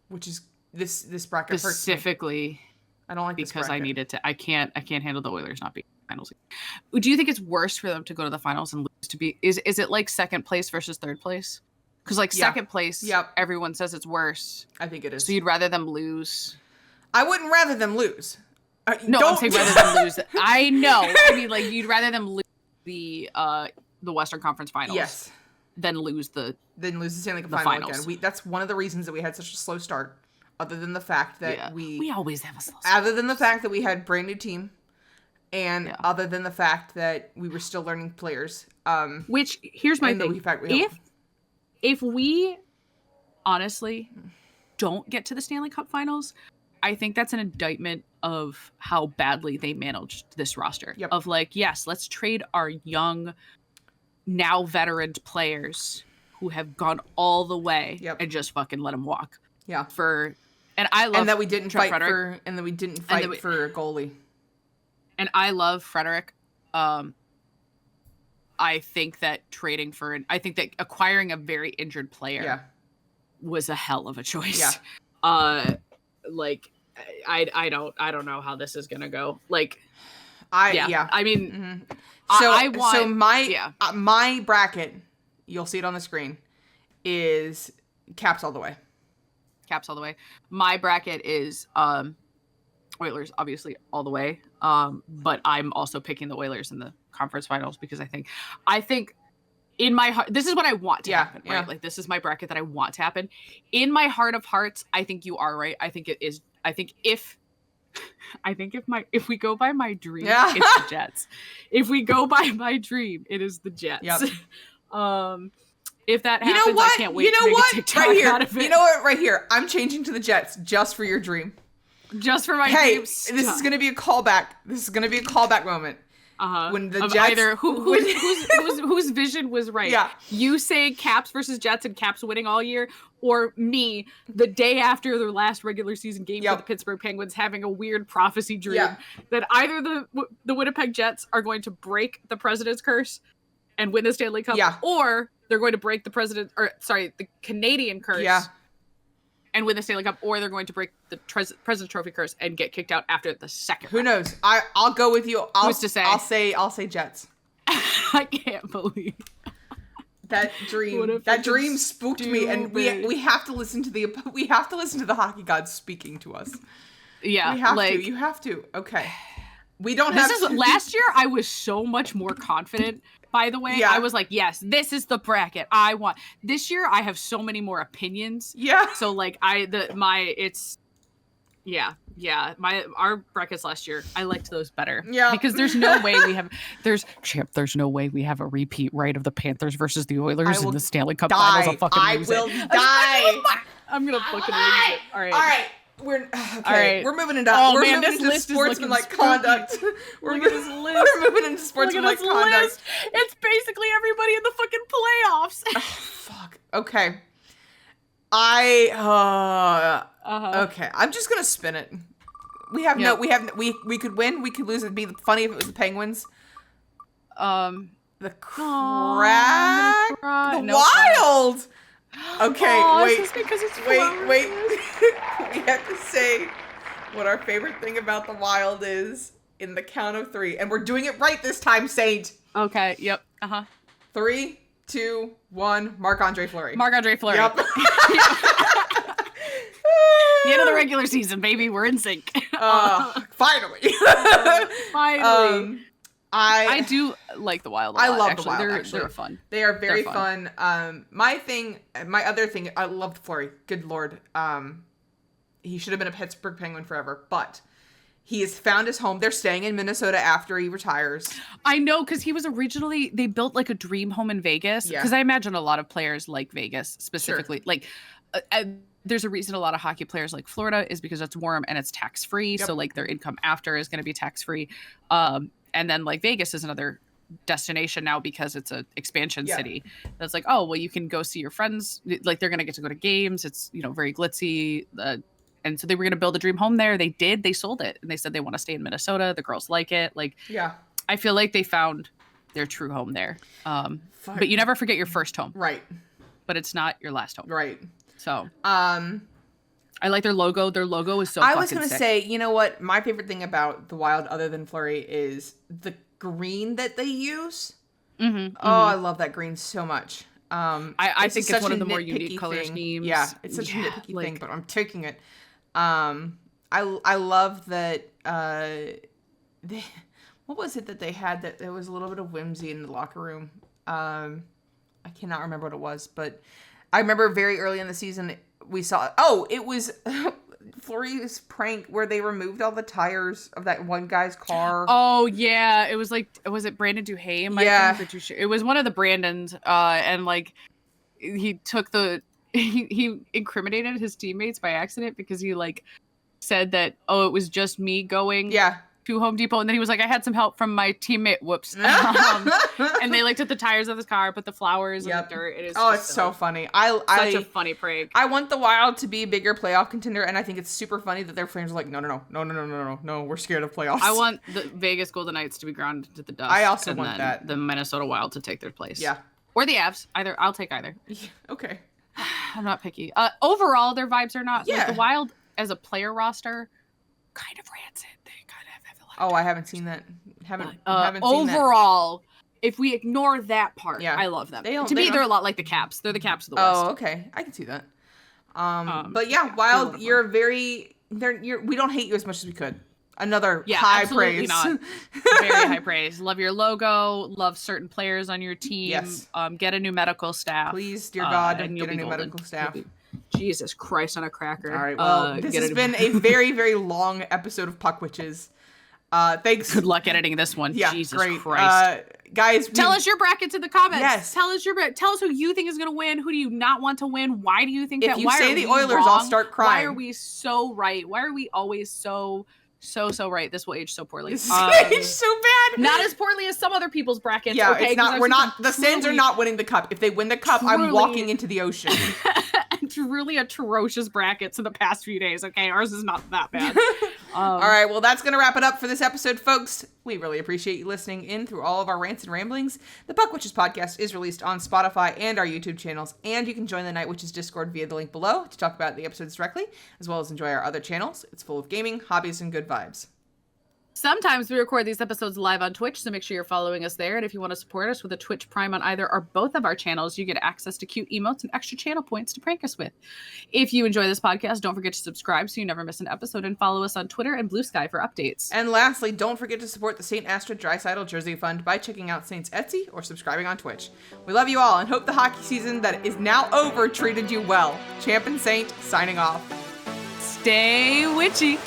which is this bracket specifically, I don't like this because bracket. I needed to. I can't handle the Oilers not being finals. Do you think it's worse for them to go to the finals and lose to be? Is it like second place versus third place? Because second place, everyone says it's worse. I think it is. So you'd rather them lose? I wouldn't rather them lose. No, I'm saying rather than lose. I know. I mean, like you'd rather them lose the Western Conference Finals, than lose the Stanley Cup final again. That's one of the reasons that we had such a slow start. Other than the fact that we always have a slow start. Other than the fact that we had a brand new team, and other than the fact that we were still learning players. Which here's my thing: if we honestly don't get to the Stanley Cup Finals, I think that's an indictment of how badly they managed this roster. Yep. Of like, yes, let's trade our young, now veteran players who have gone all the way and just fucking let them walk. Yeah. And I love and that we didn't fight Frederick. for a goalie. And I love Frederick. I think that acquiring a very injured player was a hell of a choice. Yeah. Like I don't know how this is gonna go. Like I mean my bracket, you'll see it on the screen, is Caps all the way. Caps all the way. My bracket is Oilers obviously all the way. But I'm also picking the Oilers in the conference finals because I think in my heart, this is what I want to happen, right? Like this is my bracket that I want to happen. In my heart of hearts, I think you are right. I think it is. I think if we go by my dream, it's the Jets. If we go by my dream, it is the Jets. Yep. If that happens, I can't wait to make a TikTok out of it. You know what? Right here, I'm changing to the Jets just for your dream. Just for my dream. This is going to be a callback. This is going to be a callback moment. When the Jets, either whose vision was right. Yeah. You say Caps versus Jets and Caps winning all year, or me the day after their last regular season game for the Pittsburgh Penguins having a weird prophecy dream that either the Winnipeg Jets are going to break the President's curse and win the Stanley Cup, or they're going to break the Canadian curse and win the Stanley Cup, or they're going to break the President's Trophy curse and get kicked out after the second Who round. knows? I'll go with you. Who's to say? I'll say Jets. I can't believe that dream. That dream spooked me, and we have to listen to the hockey gods speaking to us. Yeah, you have to. Okay. We don't have to. Last year I was so much more confident. By the way, I was like, yes, this is the bracket I want. This year I have so many more opinions. Yeah. So like our brackets last year, I liked those better. Yeah. Because there's no way we have a repeat, right, of the Panthers versus the Oilers in the Stanley Cup Finals. I will die. I'm gonna fucking lose it. All right. We're moving it up. We're moving into sportsmanlike conduct. We're moving into sportsmanlike conduct. It's basically everybody in the fucking playoffs. Oh, fuck. Okay. Okay, I'm just gonna spin it. We could win, we could lose. It'd be funny if it was the Penguins. The Crab, the Wild. Okay, wait. It's because it's wait. We have to say what our favorite thing about the Wild is in the count of 3, and we're doing it right this time, Saint. Okay. Yep. 3, 2, 1. Marc-Andre Fleury. Marc-Andre Fleury. Yep. The end of the regular season, baby. We're in sync. Finally. Finally. I do like the Wild a lot. I love actually. the Wild. They're fun. They are very fun. My other thing, I loved Fleury. Good Lord. He should have been a Pittsburgh Penguin forever, but he has found his home. They're staying in Minnesota after he retires. I know, because he was originally, they built like a dream home in Vegas. Because I imagine a lot of players like Vegas specifically. Sure. Like, there's a reason a lot of hockey players like Florida is because it's warm and it's tax-free. Yep. So like their income after is going to be tax-free. And then like Vegas is another destination now because it's an expansion city. That's like, oh, well, you can go see your friends. Like they're going to get to go to games. It's, very glitzy. And so they were going to build a dream home there. They did. They sold it. And they said they want to stay in Minnesota. The girls like it. Like, I feel like they found their true home there. But you never forget your first home. Right. But it's not your last home. Right. So, I like their logo. Their logo is so fucking sick. I was going to say, you know what? My favorite thing about the Wild, other than Fleury, is the green that they use. I love that green so much. I think it's one of the more unique color schemes. Yeah, it's such a nitpicky thing, but I'm taking it. I love that. What was it that they had that there was a little bit of whimsy in the locker room? I cannot remember what it was, but I remember very early in the season we saw. Oh, it was Fleury's prank where they removed all the tires of that one guy's car. Oh yeah, it was like, was it Brandon Duhaime? Yeah, it was one of the Brandons, and like he took he incriminated his teammates by accident because he like said that, oh, it was just me going to Home Depot, and then he was like, I had some help from my teammate. Whoops. And they like took the tires of his car, put the flowers in the dirt. It is it's so funny. Such a funny prank. I want the Wild to be a bigger playoff contender, and I think it's super funny that their fans are like, no, we're scared of playoffs. I want the Vegas Golden Knights to be grounded to the dust. I also want that. The Minnesota Wild to take their place. Yeah. Or the Avs. Either. I'll take either. Okay. I'm not picky. Overall, their vibes are not. Like, the Wild as a player roster, kind of rancid. They kind of have a lot. Oh, I haven't seen that. Haven't seen overall, if we ignore that part, I love them. To me, they're a lot like the Caps. They're the Caps of the West. Oh, okay. I can see that. But yeah, Wild, we don't hate you as much as we could. Another high praise. Not. Very high praise. Love your logo. Love certain players on your team. Yes. Get a new medical staff. Please, dear God, get a new medical staff. Jesus Christ on a cracker. All right. Well, this has been a very, very long episode of Puck Witches. Thanks. Good luck editing this one. Yeah, Jesus great. Christ. Guys, tell us your brackets in the comments. Yes. Tell us who you think is going to win. Who do you not want to win? Why do you think that? If you say the Oilers, I'll start crying. Why are we so right? Why are we always so right? This will age so poorly. This will age so bad. Not as poorly as some other people's brackets. Yeah, okay? It's not. We're not. The Sens are not winning the cup. If they win the cup, I'm walking into the ocean. Truly atrocious brackets in the past few days. Okay, ours is not that bad. All right, well, that's going to wrap it up for this episode, folks. We really appreciate you listening in through all of our rants and ramblings. The Puck Witches podcast is released on Spotify and our YouTube channels, and you can join the Night Witches Discord via the link below to talk about the episodes directly, as well as enjoy our other channels. It's full of gaming, hobbies, and good vibes. Sometimes we record these episodes live on Twitch, so make sure you're following us there. And if you want to support us with a Twitch Prime on either or both of our channels, you get access to cute emotes and extra channel points to prank us with. If you enjoy this podcast, don't forget to subscribe so you never miss an episode, and follow us on Twitter and Blue Sky for updates. And lastly, don't forget to support the St. Astrid Dreisaitl Jersey Fund by checking out Saint's Etsy or subscribing on Twitch. We love you all and hope the hockey season that is now over treated you well. Champ and Saint signing off. Stay witchy.